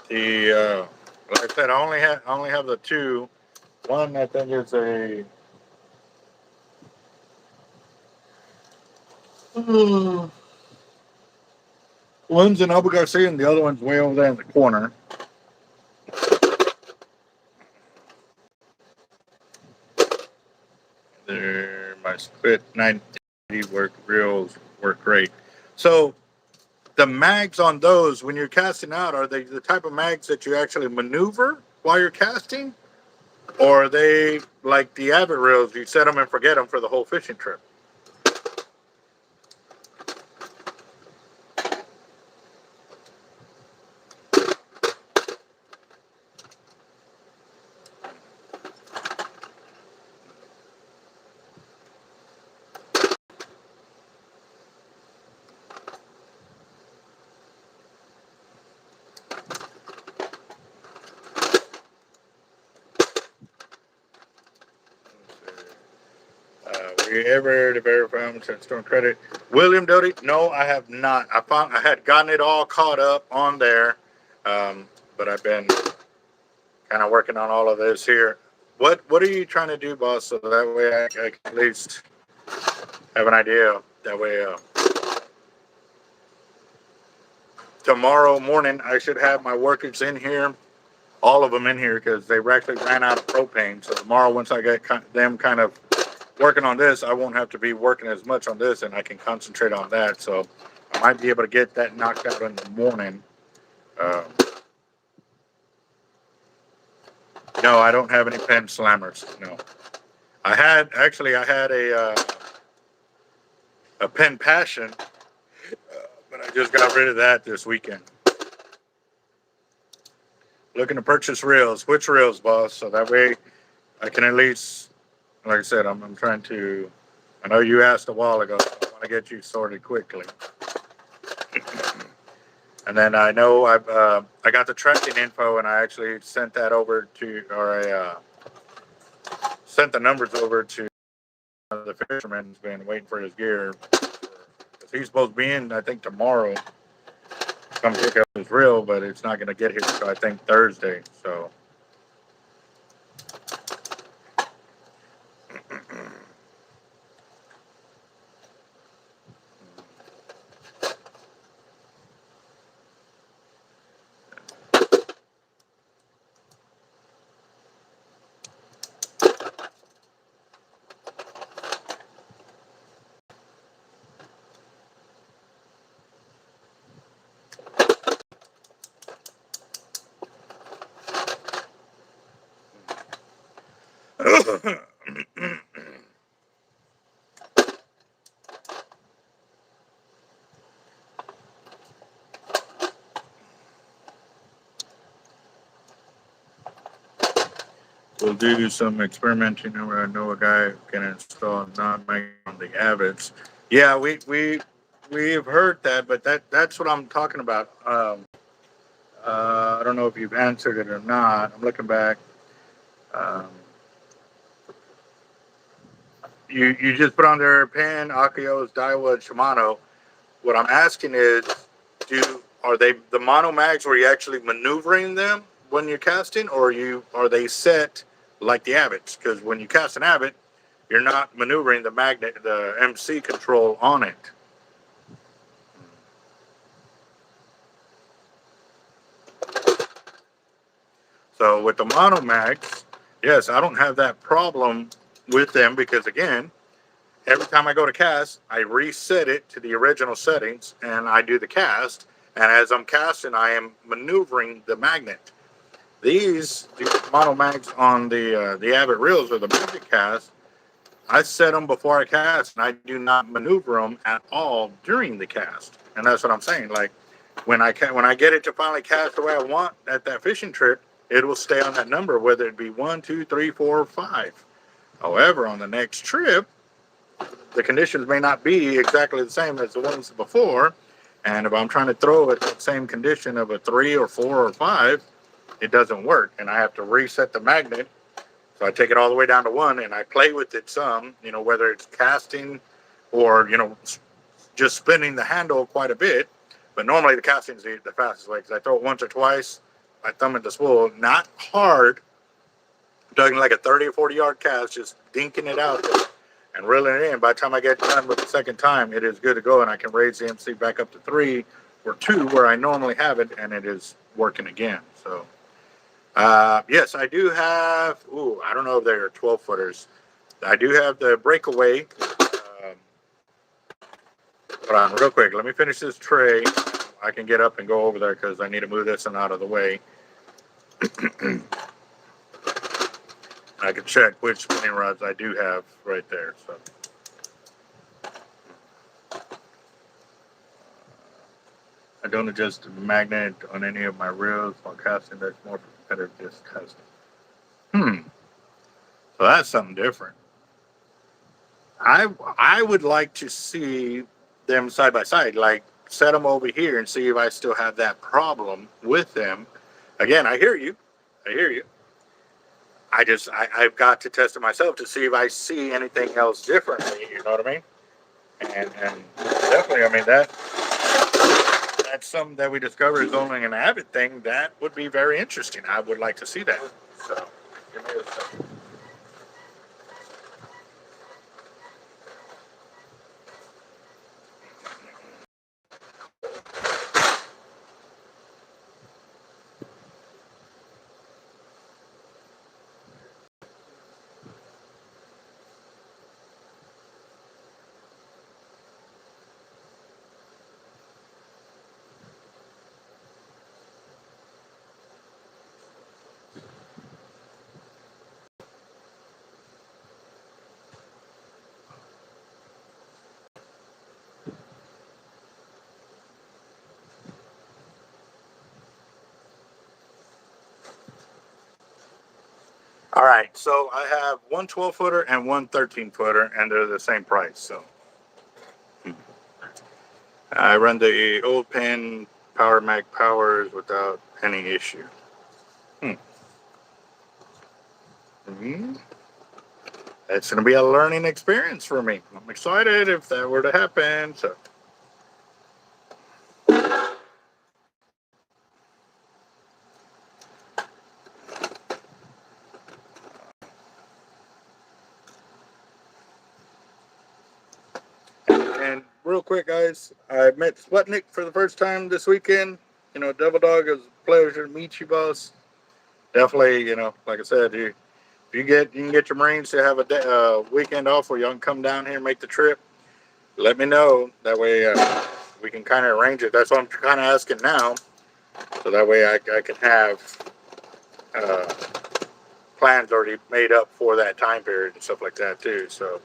The like I said, I only have the two. One I think is a one's in Abu Garcia and the other one's way over there in the corner. They're my split 90 reels work great. So the mags on those, when you're casting out, are they the type of mags that you actually maneuver while you're casting? Or are they like the Avid reels, you set them and forget them for the whole fishing trip? We ever to verify and storm credit? William Doty? No, I have not. I had gotten it all caught up on there, but I've been kind of working on all of this here. What are you trying to do, boss? So that way I can at least have an idea. That way, tomorrow morning I should have my workers in here, all of them in here, because they actually ran out of propane. So tomorrow, once I get them kind of working on this, I won't have to be working as much on this, and I can concentrate on that. So I might be able to get that knocked out in the morning. No, I don't have any pen slammers. No, I had a pen passion, but I just got rid of that this weekend. Looking to purchase reels. Which reels, boss? So that way I can at least, like I said, I'm trying to. I know you asked a while ago. So I want to get you sorted quickly. And then I know I got the tracking info, and I actually sent that over to, or I sent the numbers over to the fisherman who's been waiting for his gear. He's supposed to be in, I think, tomorrow. Come pick up his reel, but it's not going to get here until I think Thursday. So. We'll do some experimenting. I know a guy who can install non-mag on the Avids. Yeah, we've heard that, but that's what I'm talking about. I don't know if you've answered it or not. I'm looking back. Um, you just put on their Penn, Akios, Daiwa, and Shimano. What I'm asking is, are they the mono mags where you actually maneuvering them when you're casting, or are they set like the Avids? Because when you cast an Avid, you're not maneuvering the MC control on it. So with the mono mags, yes, I don't have that problem with them because again, every time I go to cast, I reset it to the original settings and I do the cast. And as I'm casting, I am maneuvering the magnet. These mono mags on the Abbott reels or the Magic Cast, I set them before I cast, and I do not maneuver them at all during the cast. And that's what I'm saying. Like when I get it to finally cast the way I want at that fishing trip, it will stay on that number, whether it be 1, 2, 3, 4, or 5. However, on the next trip, the conditions may not be exactly the same as the ones before. And if I'm trying to throw it that same condition of a 3 or 4 or 5, it doesn't work. And I have to reset the magnet. So I take it all the way down to 1 and I play with it some, whether it's casting or, just spinning the handle quite a bit. But normally the casting is the fastest way because I throw it once or twice. I thumb it the spool, not hard, talking like a 30 or 40 yard cast, just dinking it out there and reeling it in. By the time I get done with the second time, it is good to go, and I can raise the MC back up to 3 or 2 where I normally have it, and it is working again. So, yes, I do have, I don't know if they're 12 footers. I do have the breakaway. Hold on, real quick. Let me finish this tray. I can get up and go over there because I need to move this one out of the way. I can check which spinning rods I do have right there. So, I don't adjust the magnet on any of my reels while casting. That's more for competitive disc casting. So that's something different. I would like to see them side by side, like set them over here and see if I still have that problem with them. Again, I hear you. I hear you. I've got to test it myself to see if I see anything else differently. You know what I mean? And definitely, I mean that's something that we discovered is only an Avid thing. That would be very interesting. I would like to see that. So, give me a second. All right, so I have one 12-footer and one 13-footer, and they're the same price. So I run the old pin Power Mac powers without any issue. It's going to be a learning experience for me. I'm excited if that were to happen. So. And real quick, guys, I met Sputnik for the first time this weekend. Devil Dog, it was a pleasure to meet you, boss. Definitely, like I said, you can get your Marines to have a weekend off where y'all can come down here and make the trip. Let me know. That way we can kind of arrange it. That's what I'm kind of asking now. So that way I can have plans already made up for that time period and stuff like that too. So.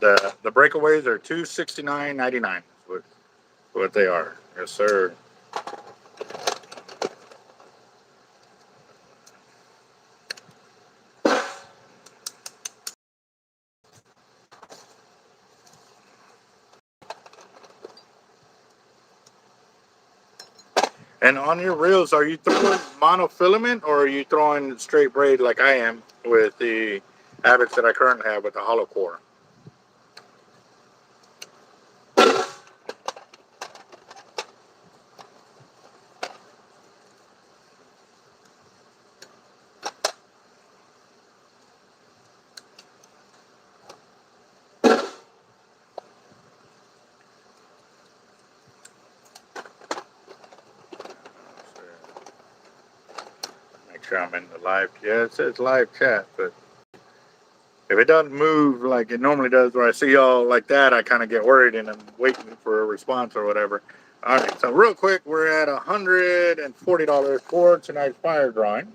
The breakaways are $269.99. What they are. Yes, sir. And on your reels, are you throwing monofilament or are you throwing straight braid like I am with the Abbots that I currently have with the hollow core? Make sure I'm in the live. Yeah, it says live chat, but if it doesn't move like it normally does, where I see y'all like that, I kind of get worried and I'm waiting for a response or whatever. All right, so real quick, we're at $140 for tonight's fire drawing.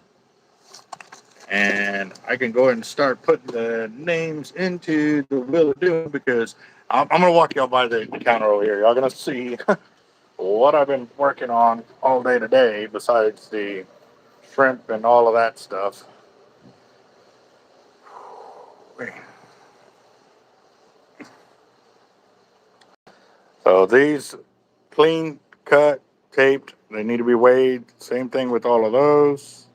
And I can go ahead and start putting the names into the Wheel of Doom because I'm going to walk y'all by the counter over here. Y'all going to see what I've been working on all day today besides the shrimp and all of that stuff. So these clean, cut, taped, they need to be weighed. Same thing with all of those.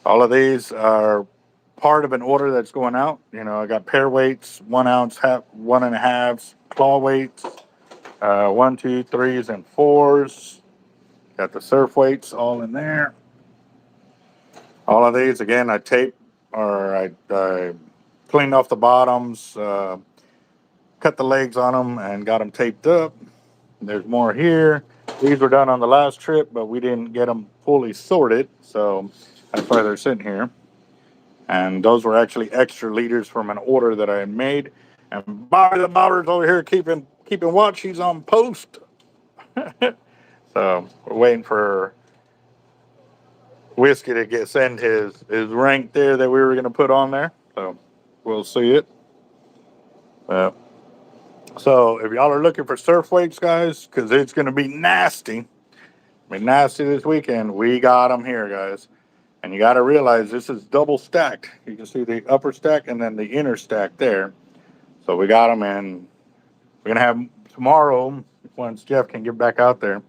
All of these are part of an order that's going out. You know, I got pair weights, 1 ounce, half, 1.5 claw weights, 1, 2, 3s, and 4s. Got the surf weights all in there. All of these, again, I tape or I cleaned off the bottoms, cut the legs on them, and got them taped up. There's more here. These were done on the last trip, but we didn't get them fully sorted, so that's why they're sitting here. And those were actually extra liters from an order that I had made. And Bobby the Bobber's over here keeping watch. He's on post. So we're waiting for Whiskey to send his rank there that we were going to put on there. So we'll see it. So if y'all are looking for surf weights, guys, because it's going to be nasty. Nasty this weekend. We got them here, guys. And you got to realize this is double stacked. You can see the upper stack and then the inner stack there. So we got them, and we're going to have tomorrow, once Jeff can get back out there,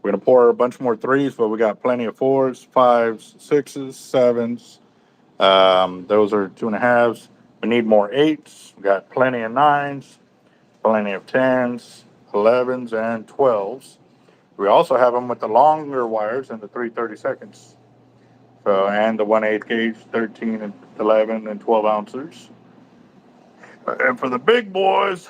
we're going to pour a bunch more 3s, but we got plenty of 4s, 5s, 6s, 7s. Those are 2.5s. We need more 8s. We got plenty of 9s, plenty of 10s, 11s, and 12s. We also have them with the longer wires and the 3/32. So, and the 1/8 gauge, 13 and 11 and 12 ounces. And for the big boys,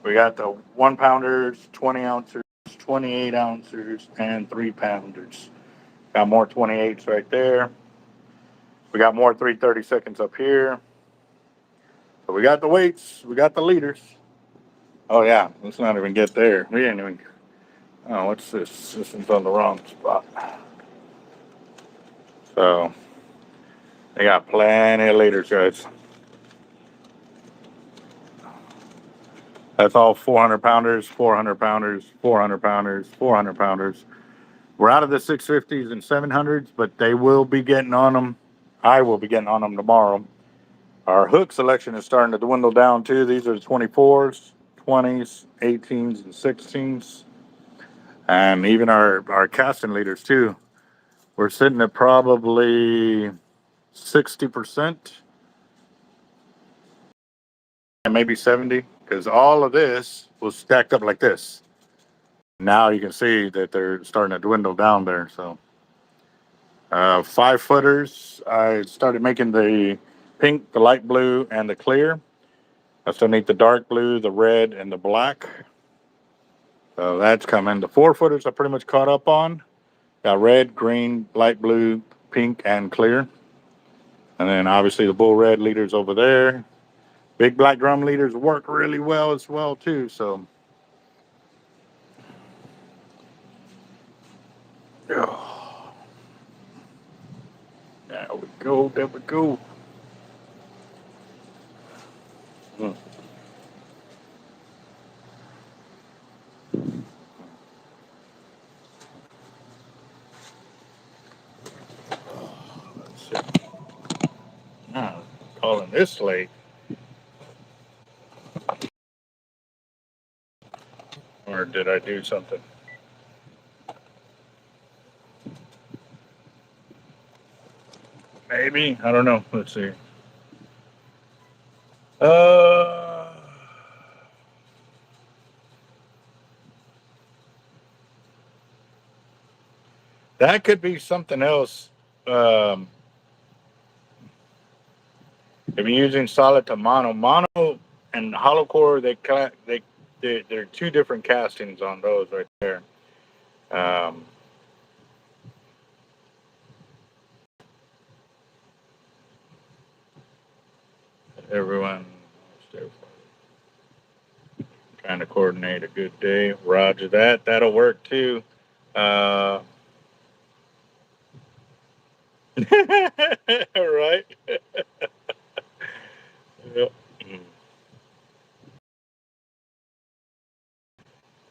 we got the 1 pounders, 20 ounces, 28 ounces, and 3 pounders. Got more 28s right there. We got more 3/32 up here. So we got the weights, we got the liters. Oh yeah, let's not even get there. We ain't even. Oh, what's this? This is on the wrong spot. So they got plenty of liters, guys. That's all 400 pounders, 400 pounders, 400 pounders, 400 pounders. We're out of the 650s and 700s, but they will be getting on them. I will be getting on them tomorrow. Our hook selection is starting to dwindle down too. These are the 24s, 20s, 18s, and 16s. And even our casting leaders too. We're sitting at probably 60% and maybe 70, because all of this was stacked up like this. Now you can see that they're starting to dwindle down there. So 5-footers, I started making the pink, the light blue, and the clear. I still need the dark blue, the red, and the black. So that's coming. The 4-footers I pretty much caught up on. Got red, green, light blue, pink, and clear. And then obviously the bull red leaders over there. Big black drum leaders work really well as well too. So oh, there we go. There we go. Hmm. Let's see. Now, calling this late. Or did I do something? Maybe. I don't know. Let's see. Uh, that could be something else. Um, if you're using solid to mono and hollow core, they're two different castings on those right there. Um, everyone. Trying to coordinate a good day. Roger that. That'll work too. Uh, right. Yep.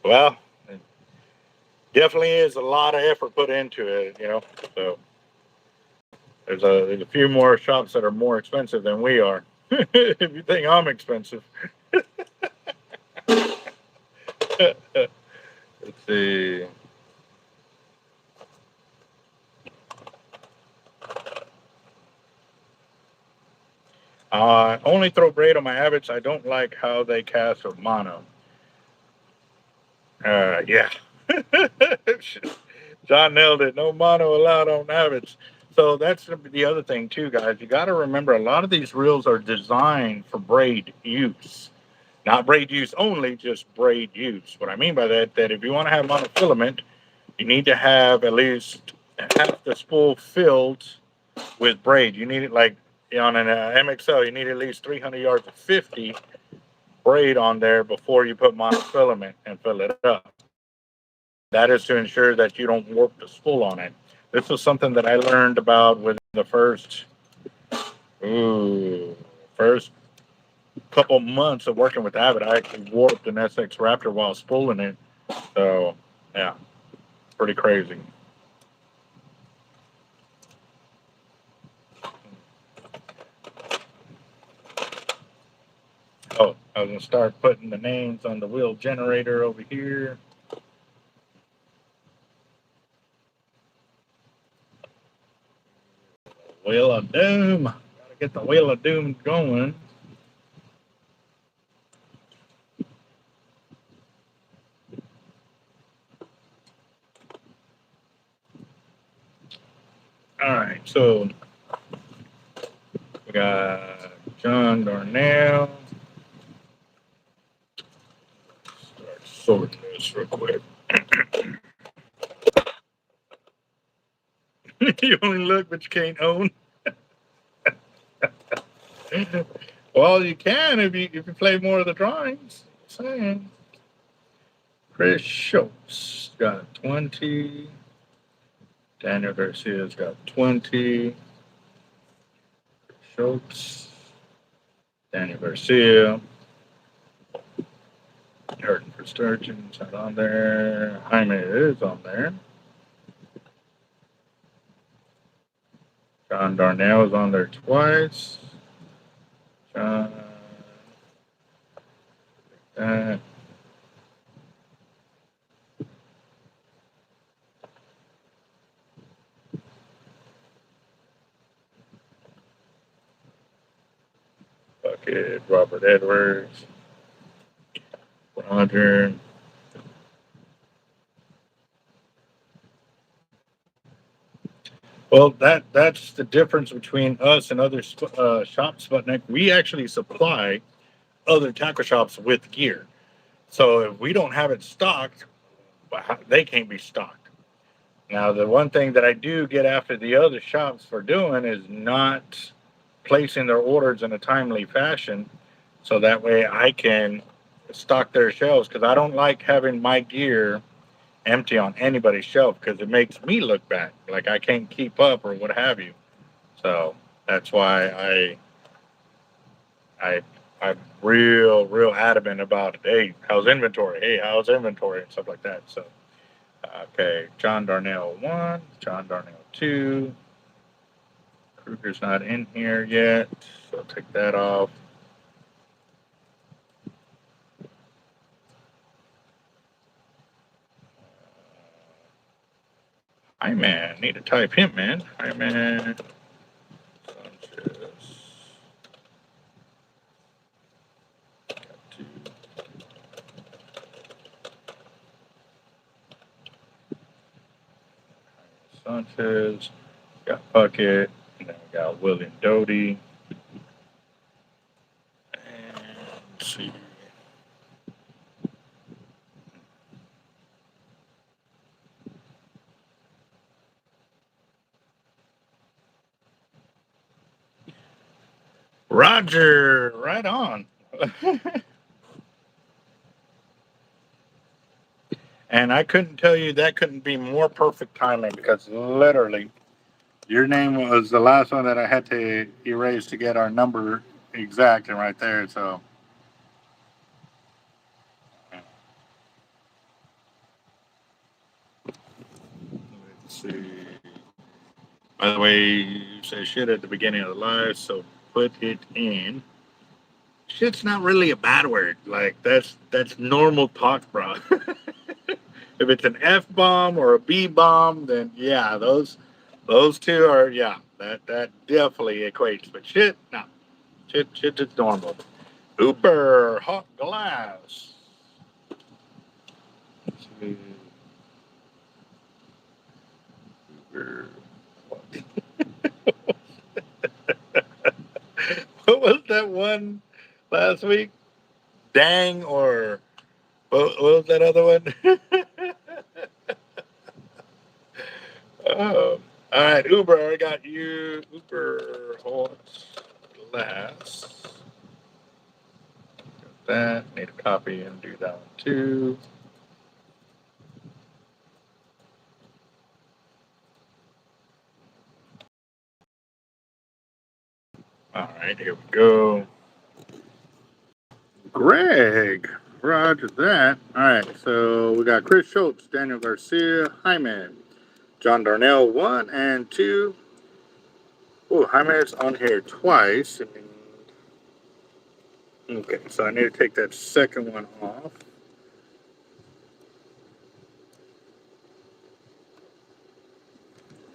Well, it definitely is a lot of effort put into it, you know. So there's a few more shops that are more expensive than we are. If you think I'm expensive. Let's see. Only throw braid on my habits. I don't like how they cast with mono. Yeah. John nailed it. No mono allowed on habits. So that's the other thing too, guys. You got to remember a lot of these reels are designed for braid use. Not braid use only, just braid use. What I mean by that, that if you want to have monofilament, you need to have at least half the spool filled with braid. You need it like on an MXL, you need at least 300 yards of 50 braid on there before you put monofilament and fill it up. That is to ensure that you don't warp the spool on it. This was something that I learned about within the first couple months of working with Avid. I actually warped an SX Raptor while spooling it. So, yeah, pretty crazy. Oh, I was going to start putting the names on the wheel generator over here. Wheel of Doom. Got to get the Wheel of Doom going. All right, so we got John Darnell. Start sorting this real quick. You only look, but you can't own. Well, you can if you play more of the drawings. Just saying. Chris Schultz got 20. Daniel Garcia's got 20. Schultz. Daniel Garcia. Hurting for Sturgeon's not on there. Jaime is on there. John Darnell is on there twice. John. That. Bucket. Robert Edwards. Roger. Well, that's the difference between us and other shops, Sputnik. We actually supply other tackle shops with gear. So if we don't have it stocked, they can't be stocked. Now, the one thing that I do get after the other shops for doing is not placing their orders in a timely fashion, so that way I can stock their shelves, because I don't like having my gear empty on anybody's shelf, because it makes me look bad, like I can't keep up or what have you. So that's why I I'm real adamant about, hey, how's inventory? Hey, how's inventory and stuff like that. So okay, John Darnell 1, John Darnell 2. Kruger's not in here yet, so I'll take that off. Hi man, need to type him, man. Hi man. Sanchez. Got 2. Sanchez. Got Puckett. And then we got William Doty. And let's see. Roger, right on. And I couldn't tell you that couldn't be more perfect timing because literally your name was the last one that I had to erase to get our number exact and right there. So let's see. By the way, you said shit at the beginning of the live, so put it in. Shit's not really a bad word. Like that's normal talk, bro. If it's an F bomb or a B bomb, then yeah, those two are that definitely equates. But shit, no, shit is normal. Uber hot glass. Uber. What was that one last week? Dang or what was that other one? Oh, all right, Uber. I got you. Uber hot glass. Got that. Need a copy and do that one too. All right, here we go. Greg, roger that. All right, so we got Chris Schultz, Daniel Garcia, Jaime, John Darnell, 1 and 2. Oh, Jaime's on here twice. Okay, so I need to take that second one off.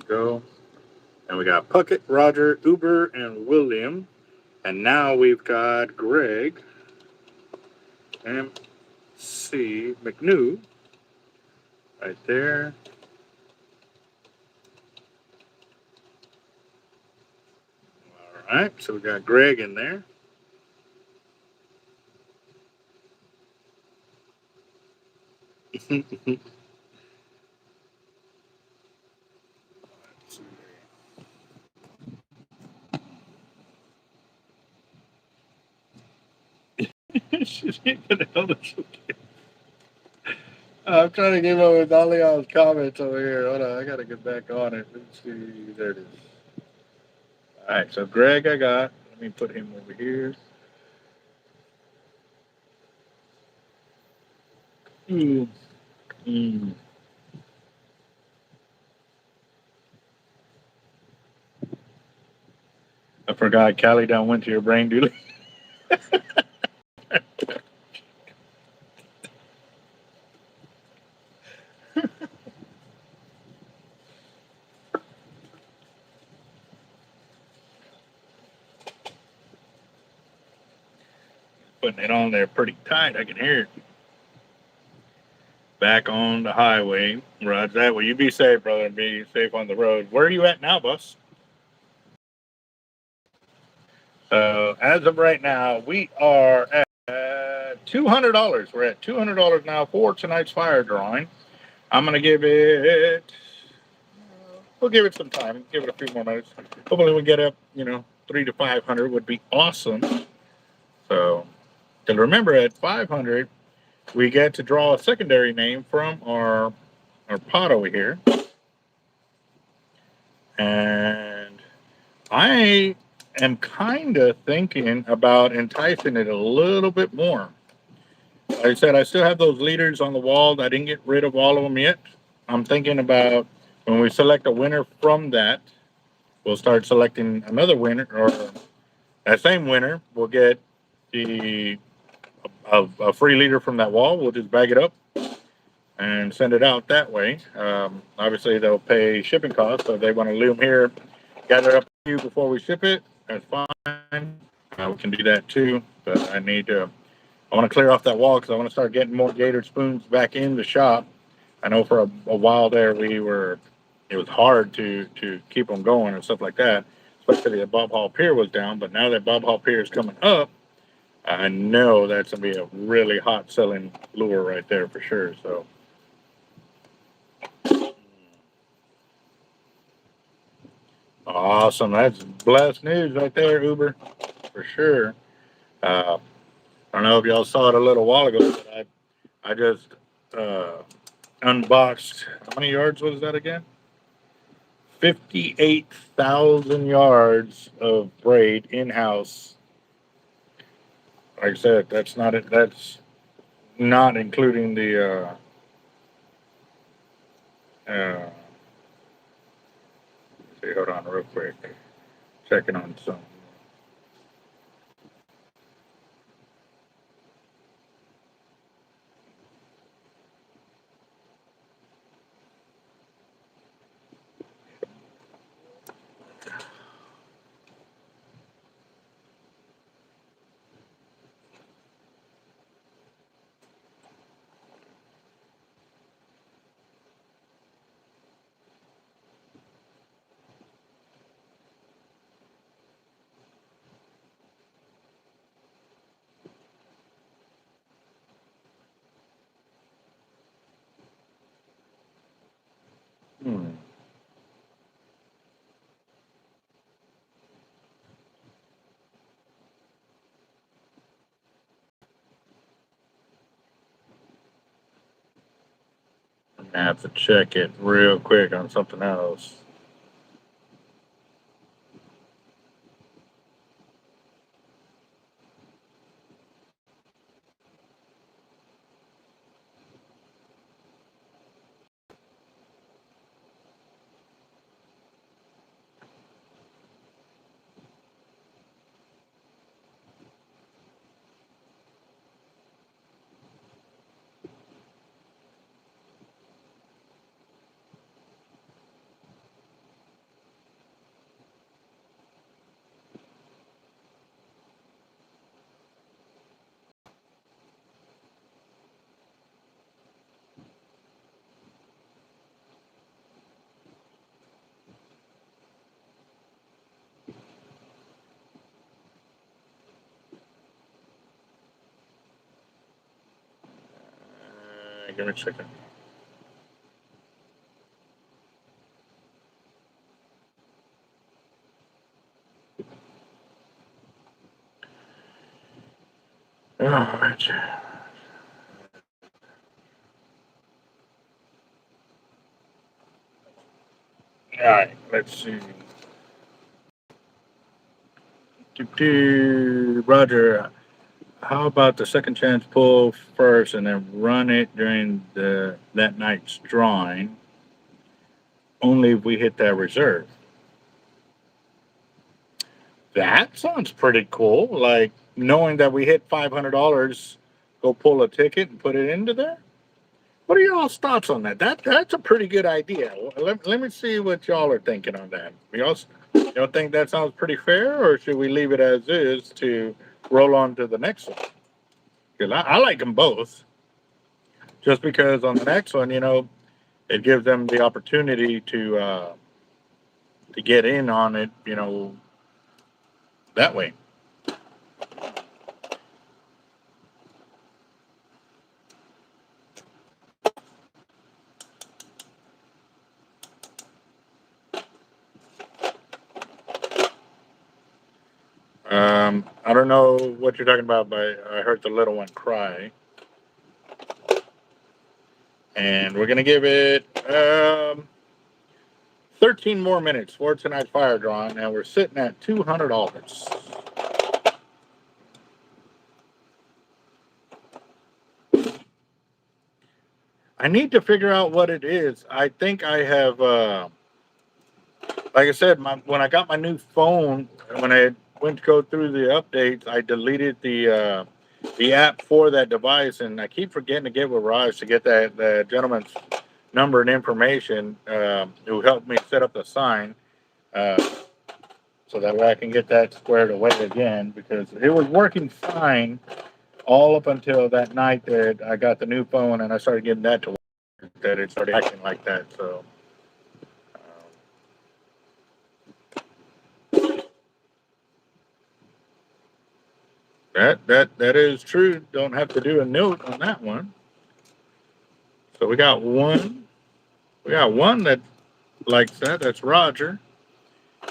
Go. And we got Puckett, Roger, Uber, and William. And now we've got Greg, MC McNew, right there. All right, so we got Greg in there. I'm trying to keep up with all y'all's comments over here. Hold on, I gotta get back on it. Let's see. There it is. All right, so Greg, I got. Let me put him over here. Mm, mm. I forgot Callie down went to your brain, dude. Putting it on there pretty tight. I can hear it. Back on the highway. Roger that. Well, you be safe, brother, and be safe on the road. Where are you at now, boss? As of right now, we are at $200. We're at $200 now for tonight's fire drawing. I'm gonna give it. We'll give it some time. Give it a few more minutes. Hopefully, we get up. 300 to 500 would be awesome. So, and remember, at 500, we get to draw a secondary name from our pot over here, and I am kind of thinking about enticing it a little bit more. Like I said, I still have those leaders on the wall. I didn't get rid of all of them yet. I'm thinking about when we select a winner from that, we'll start selecting another winner, or that same winner will get a free leader from that wall. We'll just bag it up and send it out that way. Obviously, they'll pay shipping costs, so if they want to leave them here, gather up a few before we ship it, that's fine. We can do that too, but I want to clear off that wall because I want to start getting more gator spoons back in the shop. I know for a while there it was hard to keep them going and stuff like that, especially the Bob Hall Pier was down, but now that Bob Hall Pier is coming up, I know that's going to be a really hot selling lure right there for sure. So. Awesome. That's blessed news right there, Uber. for sure. I don't know if y'all saw it a little while ago, but I just unboxed. How many yards was that again? 58,000 yards of braid in house. Like I said, that's not it. That's not including the see, hold on real quick. Checking on some. Hmm. I have to check it real quick on something else. Give me a second. All right. All right. Let's see. Roger. How about the second chance pull first and then run it during that night's drawing? Only if we hit that reserve. That sounds pretty cool. Like knowing that we hit $500, go pull a ticket and put it into there. What are y'all's thoughts on that? That's a pretty good idea. Let me see what y'all are thinking on that. Y'all think that sounds pretty fair, or should we leave it as is to roll on to the next one? Because I like them both. Just because on the next one, it gives them the opportunity to get in on it, that way. I don't know what you're talking about, but I heard the little one cry, and we're gonna give it 13 more minutes for tonight's fire drawing, and we're sitting at $200. I need to figure out what it is. I think I have, like I said, when I got my new phone, when I went to go through the updates, I deleted the app for that device, and I keep forgetting to get with Raj to get the gentleman's number and information who helped me set up the sign, uh, so that way I can get that squared away again, because it was working fine all up until that night that I got the new phone and I started getting that to work, that it started acting like that. So that is true. Don't have to do a note on that one. So we got one. We got one that likes that. That's Roger.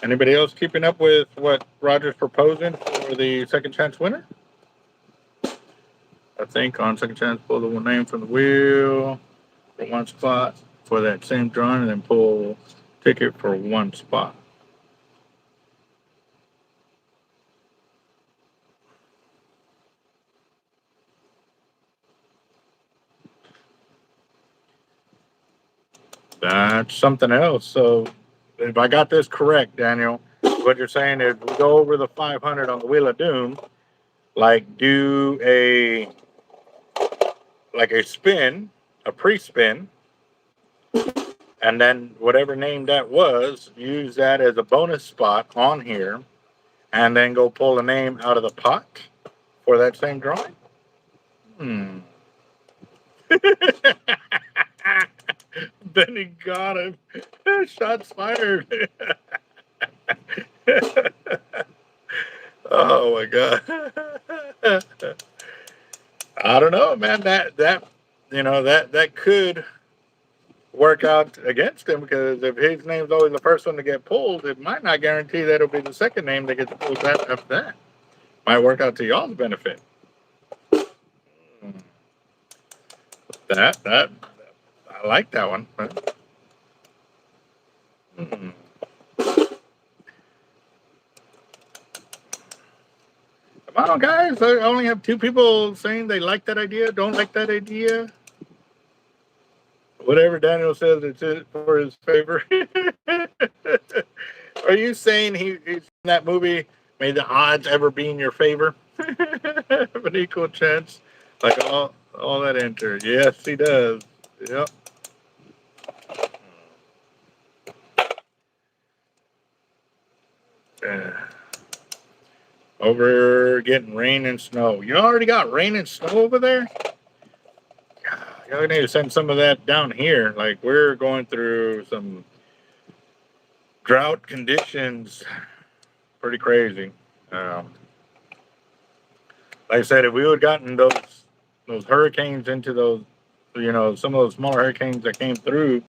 Anybody else keeping up with what Roger's proposing for the second chance winner? I think on second chance, pull the name from the wheel for one spot for that same drawing, and then pull ticket for one spot. That's something else. So if I got this correct, Daniel, what you're saying is we go over the 500 on the Wheel of Doom, like do a spin, a pre-spin, and then whatever name that was, use that as a bonus spot on here, and then go pull a name out of the pot for that same drawing. Then he got him. Shots fired. Oh my god. I don't know, man. That could work out against him, because if his name's always the first one to get pulled, it might not guarantee that it'll be the second name that gets pulled after that. Might work out to y'all's benefit. That I like that one. Come on, guys. I only have 2 people saying they like that idea, don't like that idea. Whatever Daniel says, it's for his favor. Are you saying he's in that movie, may the odds ever be in your favor? Have an equal chance. Like all that enter. Yes, he does. Yep. Over getting rain and snow. You already got rain and snow over there? Y'all need to send some of that down here. Like, we're going through some drought conditions. Pretty crazy. Like I said, if we would have gotten those hurricanes into those, some of those smaller hurricanes that came through,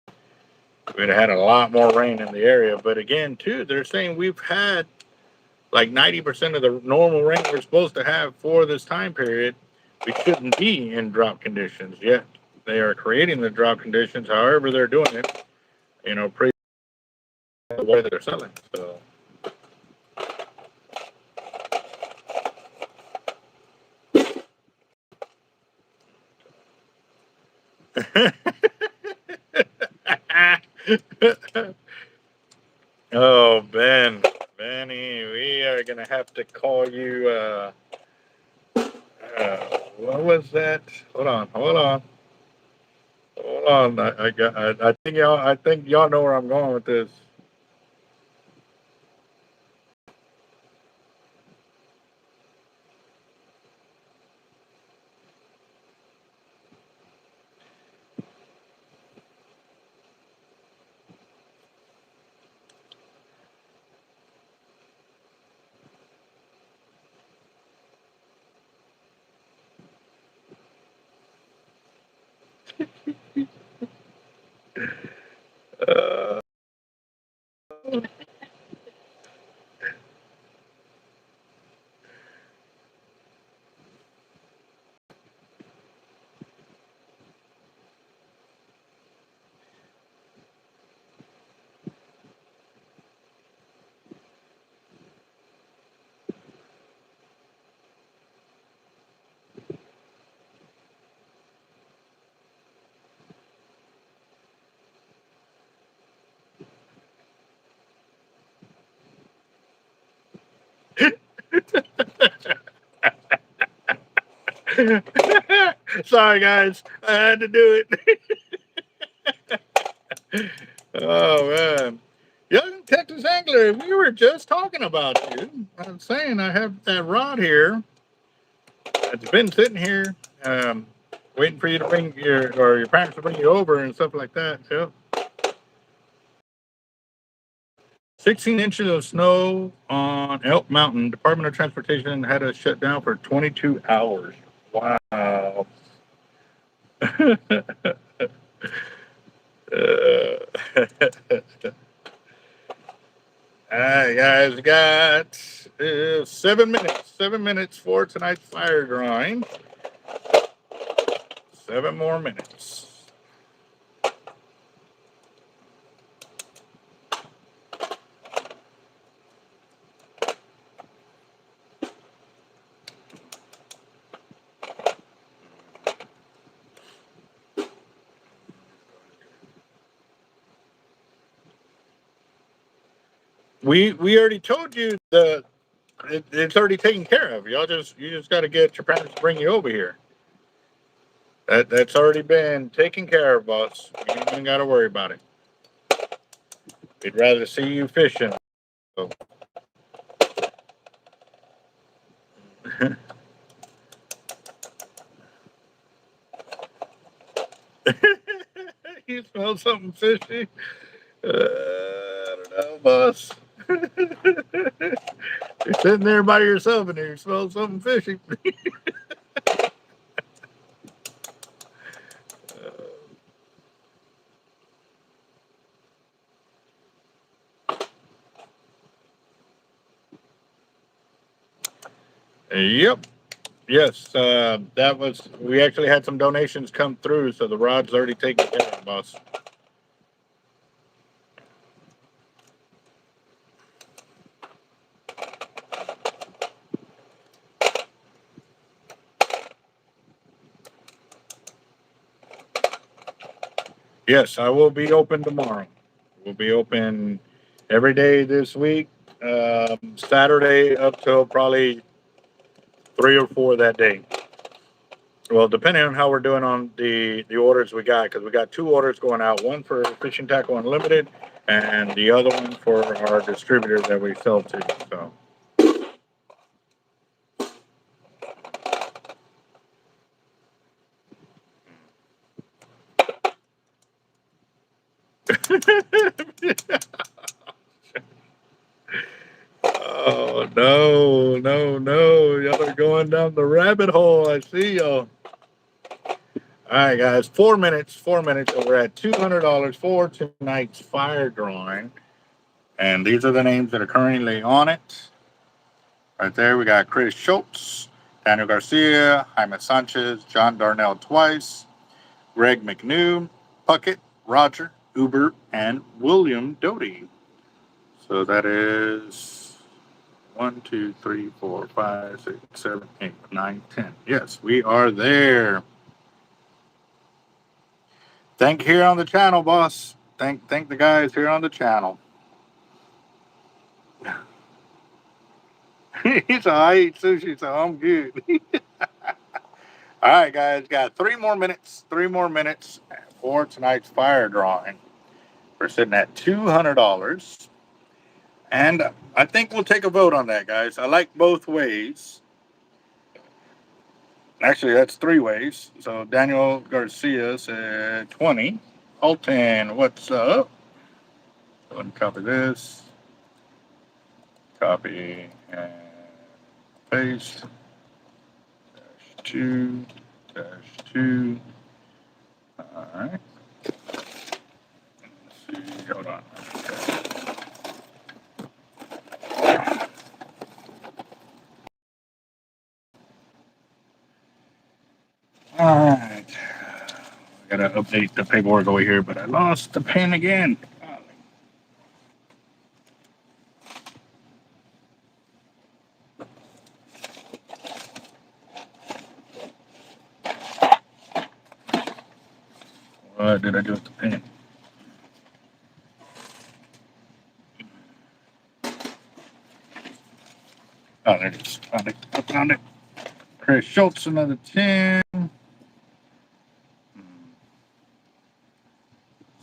we'd have had a lot more rain in the area. But again, too, they're saying we've had like 90% of the normal rain we're supposed to have for this time period. We shouldn't be in drought conditions yet. They are creating the drought conditions, however they're doing it, pretty the way that they're selling. So. Oh, Benny, we are gonna have to call you. What was that? Hold on. I think y'all know where I'm going with this. Uh, Sorry, guys. I had to do it. Oh, man. Young Texas Angler, we were just talking about you. I'm saying I have that rod here. It's been sitting here, waiting for you to bring your parents to bring you over and stuff like that. Yep. 16 inches of snow on Elk Mountain. Department of Transportation had us shut down for 22 hours. Wow. All right, guys, we got 7 minutes. 7 minutes for tonight's fire drawing. 7 more minutes. We already told you it's already taken care of. You just got to get your parents to bring you over here. That's already been taken care of, boss. You ain't even got to worry about it. We'd rather see you fishing. So. You smell something fishy? I don't know, boss. You're sitting there by yourself and you smell something fishy. Yep. Yes, we actually had some donations come through, so the rod's already taken care of, boss. Yes, I will be open tomorrow. We'll be open every day this week, Saturday up till probably 3 or 4 that day. Well, depending on how we're doing on the orders we got, because we got 2 orders going out, one for Fishing Tackle Unlimited and the other one for our distributor that we sell to. So. Oh, no. Y'all are going down the rabbit hole. I see y'all. All right, guys, 4 minutes, 4 minutes. So we're at $200 for tonight's fire drawing. And these are the names that are currently on it. Right there, we got Chris Schultz, Daniel Garcia, Jaime Sanchez, John Darnell twice, Greg McNew, Puckett, Roger, Uber, and William Doty. So that is 1, 2, 3, 4, 5, 6, 7, 8, 9, 10. Yes, we are there. Thank here on the channel, boss. Thank the guys here on the channel. He said, I eat sushi, so I'm good. All right, guys, got 3 more minutes. 3 more minutes for tonight's fire drawing. We're sitting at $200. And I think we'll take a vote on that, guys. I like both ways. Actually, that's 3 ways. So Daniel Garcia said 20. Alton, what's up? Go ahead and copy this. Copy and paste. -2. -2. All right. Let's see. Hold on. All right. I gotta update the paperwork over here, but I lost the pen again. What did I do with the pen? Oh, there it is. Found it. I found it. Chris Schultz, another 10.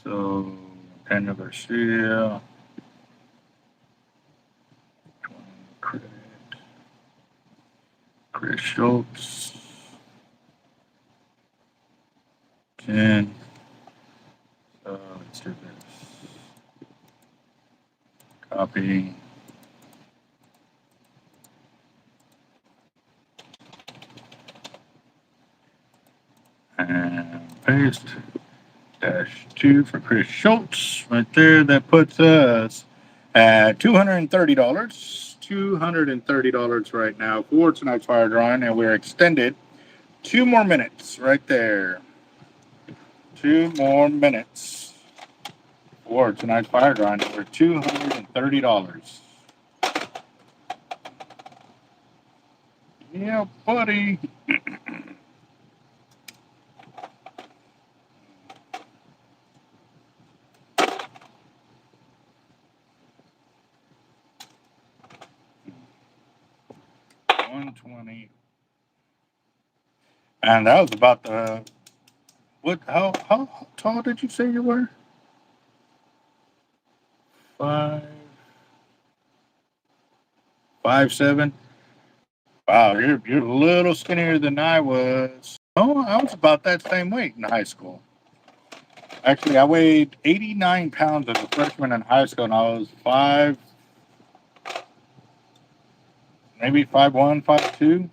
So, Daniel Garcia. 20 credit. Chris Schultz. 10. So, let's do this. Copy. And paste. -2 for Chris Schultz. Right there. That puts us at $230. $230 right now for tonight's fire drawing, and we're extended 2 more minutes right there. 2 more minutes for tonight's fire drawing for $230. Yeah, buddy. $120. And that was about the what? How tall did you say you were? 5'7". Wow, you're a little skinnier than I was. Oh, I was about that same weight in high school. Actually, I weighed 89 pounds as a freshman in high school, and I was maybe 5'1", 5'2".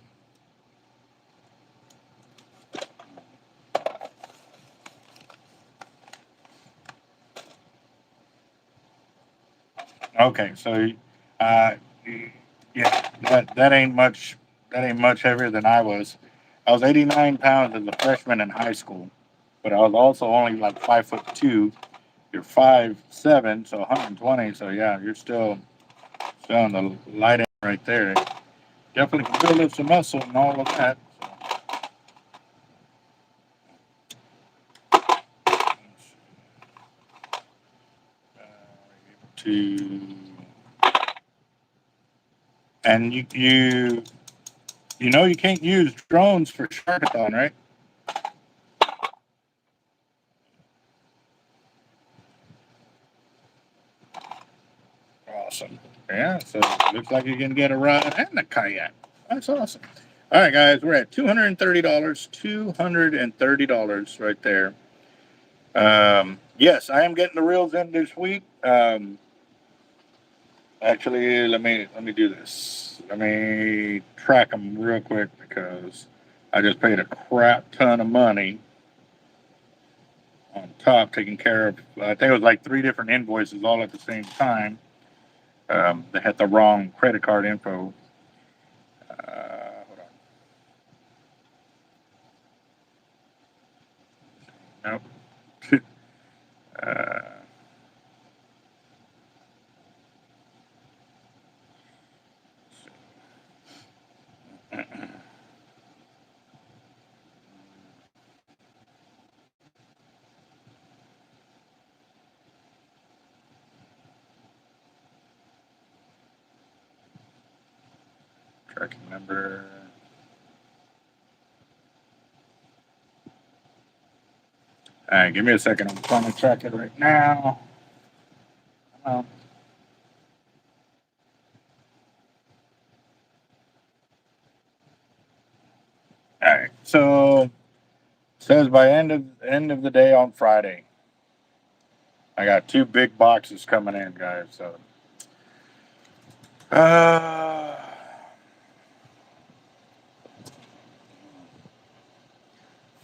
Okay, so, uh, yeah, that ain't much. That ain't much heavier than I was. I was 89 pounds as a freshman in high school, but I was also only like 5'2". You're 5'7", so 120. So yeah, you're still on the light end right there. Definitely can build up some muscle and all of that. To and you know you can't use drones for Sharkothon, right? Awesome. Yeah, so looks like you're gonna get a ride and a kayak. That's awesome. All right, guys, we're at $230. $230 right there. Yes, I am getting the reels in this week. Actually, let me do this. Let me track them real quick because I just paid a crap ton of money on top taking care of. I think it was like 3 different invoices all at the same time. They had the wrong credit card info. Hold on. Nope. uh, tracking number. All right, give me a second. I'm trying to track it right now. All right, so it says by end of the day on Friday. I got 2 big boxes coming in, guys. So,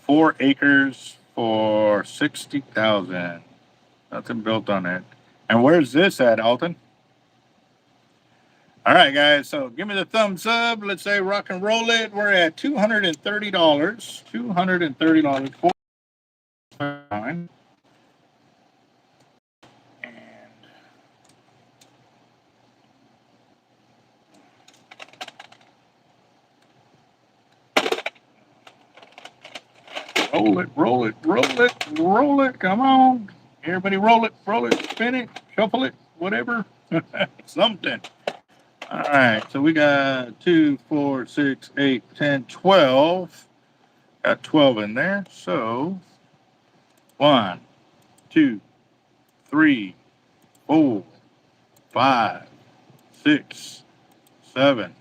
4 acres for 60,000. Nothing built on it. And where's this at, Alton? All right, guys. So give me the thumbs up. Let's say rock and roll it. We're at $230. $230 for fine. Roll it, roll it, roll it, roll it. Come on. Everybody roll it, spin it, shuffle it, whatever. Something. All right. So we got 2, 4, 6, 8, 10, 12. Got 12 in there. So 1, 2, 3, 4, 5, 6, 7,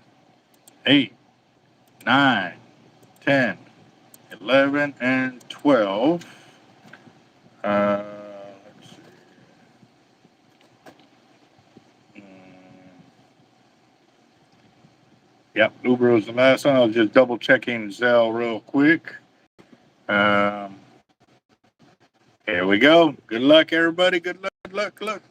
8, 9, 10, 11, and 12. Let's see. Yep, Uber was the last one. I was just double checking Zelle real quick. Um, Here we go. Good luck, everybody. Good luck, good luck, good luck.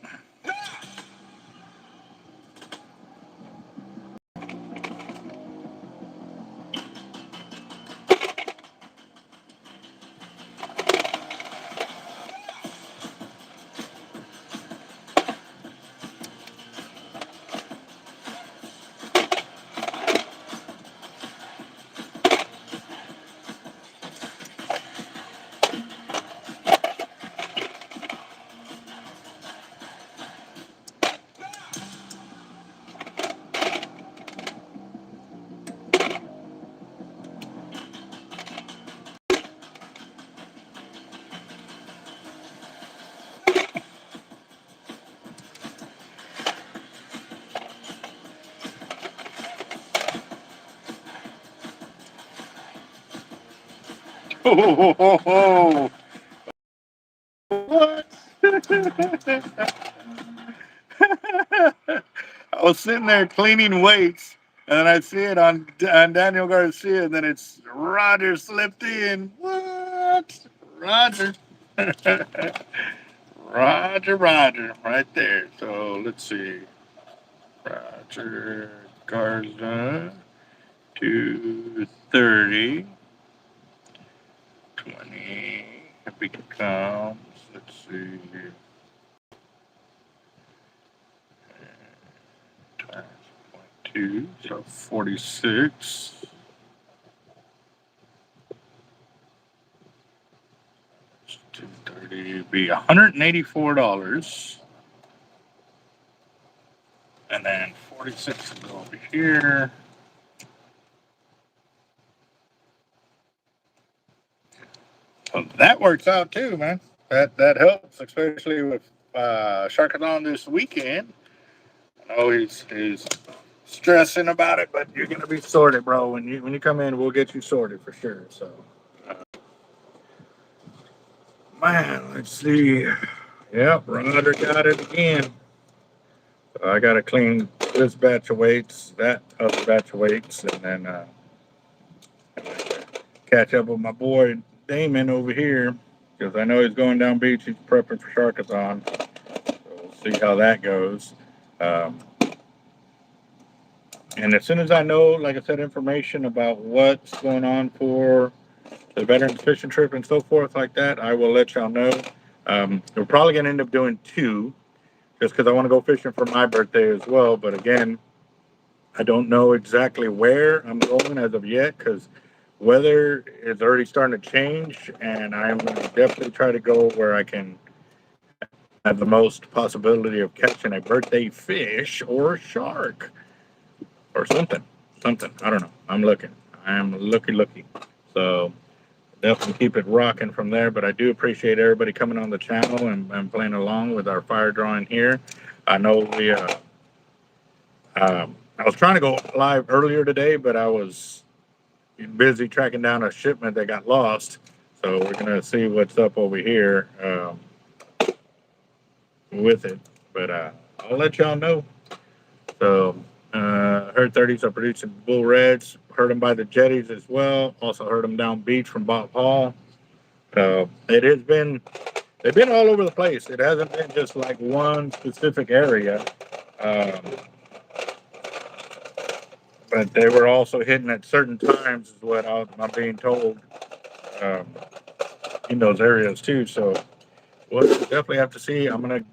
Oh, what? I was sitting there cleaning weights, and then I see it on Daniel Garcia, and then it's Roger slipped in. What? Roger. Roger, right there. So let's see. Roger Garza, 230, 20. It becomes, let's see, times 0.2, so 46. 230 be $184. And then 46 will go over here. So that works out too, man. That helps, especially with Sharkotic this weekend. I know he's stressing about it, but you're gonna be sorted, bro. When you come in, we'll get you sorted for sure. So, man, let's see. Yep, Roger got it again. So I gotta clean this batch of weights, that other batch of weights, and then catch up with my boy Damon over here because I know he's going down beach. He's prepping for Sharkathon, so we'll see how that goes. Um, and as soon as I know, like I said, information about what's going on for the veterans fishing trip and so forth like that, I will let y'all know. We're probably gonna end up doing 2, just because I want to go fishing for my birthday as well. But again, I don't know exactly where I'm going as of yet because weather is already starting to change, and I'm going to definitely try to go where I can have the most possibility of catching a birthday fish or a shark or something. Something. I don't know. I'm looking. I'm looky. So definitely keep it rocking from there. But I do appreciate everybody coming on the channel and playing along with our fire drawing here. I know I was trying to go live earlier today, but I was busy tracking down a shipment that got lost. So we're gonna see what's up over here with it. But I'll let y'all know. So heard 30s are producing bull reds. Heard them by the jetties as well. Also heard them down beach from Bob Hall. It has been they've been all over the place. It hasn't been just like one specific area. Um, but they were also hitting at certain times, is what I'm being told, um, in those areas too. So we'll definitely have to see. I'm gonna,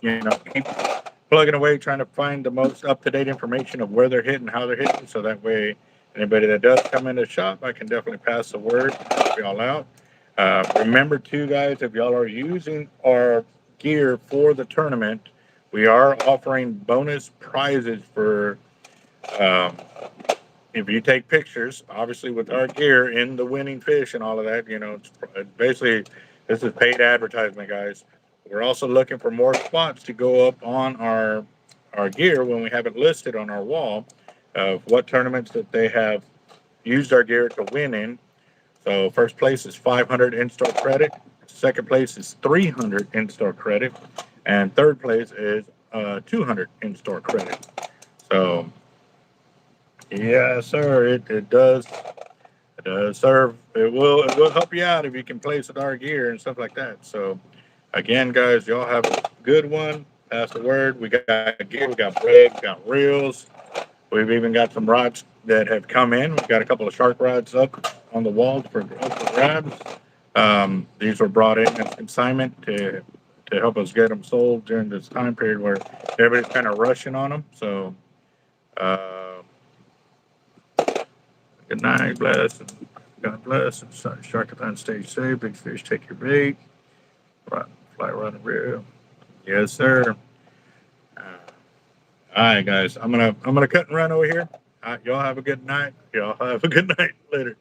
keep plugging away, trying to find the most up-to-date information of where they're hitting, how they're hitting, so that way anybody that does come in the shop, I can definitely pass the word, help y'all out. Remember too, guys, if y'all are using our gear for the tournament, we are offering bonus prizes for. Um, if you take pictures, obviously with our gear in the winning fish and all of that, it's basically this is paid advertisement, guys. We're also looking for more spots to go up on our gear when we have it listed on our wall of what tournaments that they have used our gear to win in. So first place is 500 in-store credit. Second place is 300 in-store credit, and third place is 200 in-store credit. So yes, sir. It does. It does serve. It will help you out if you can place with our gear and stuff like that. So again, guys, y'all have a good one. Pass the word. We got gear. We got bread. We got reels. We've even got some rods that have come in. We've got a couple of shark rods up on the wall for grabs. These were brought in as consignment to help us get them sold during this time period where everybody's kind of rushing on them. So. Good night, bless, and God bless. And Sharkathon, stay safe. Big fish, take your bait. Right, fly around the rear. Yes, sir. All right, guys. I'm gonna cut and run over here. All right, y'all have a good night. Y'all have a good night. Later.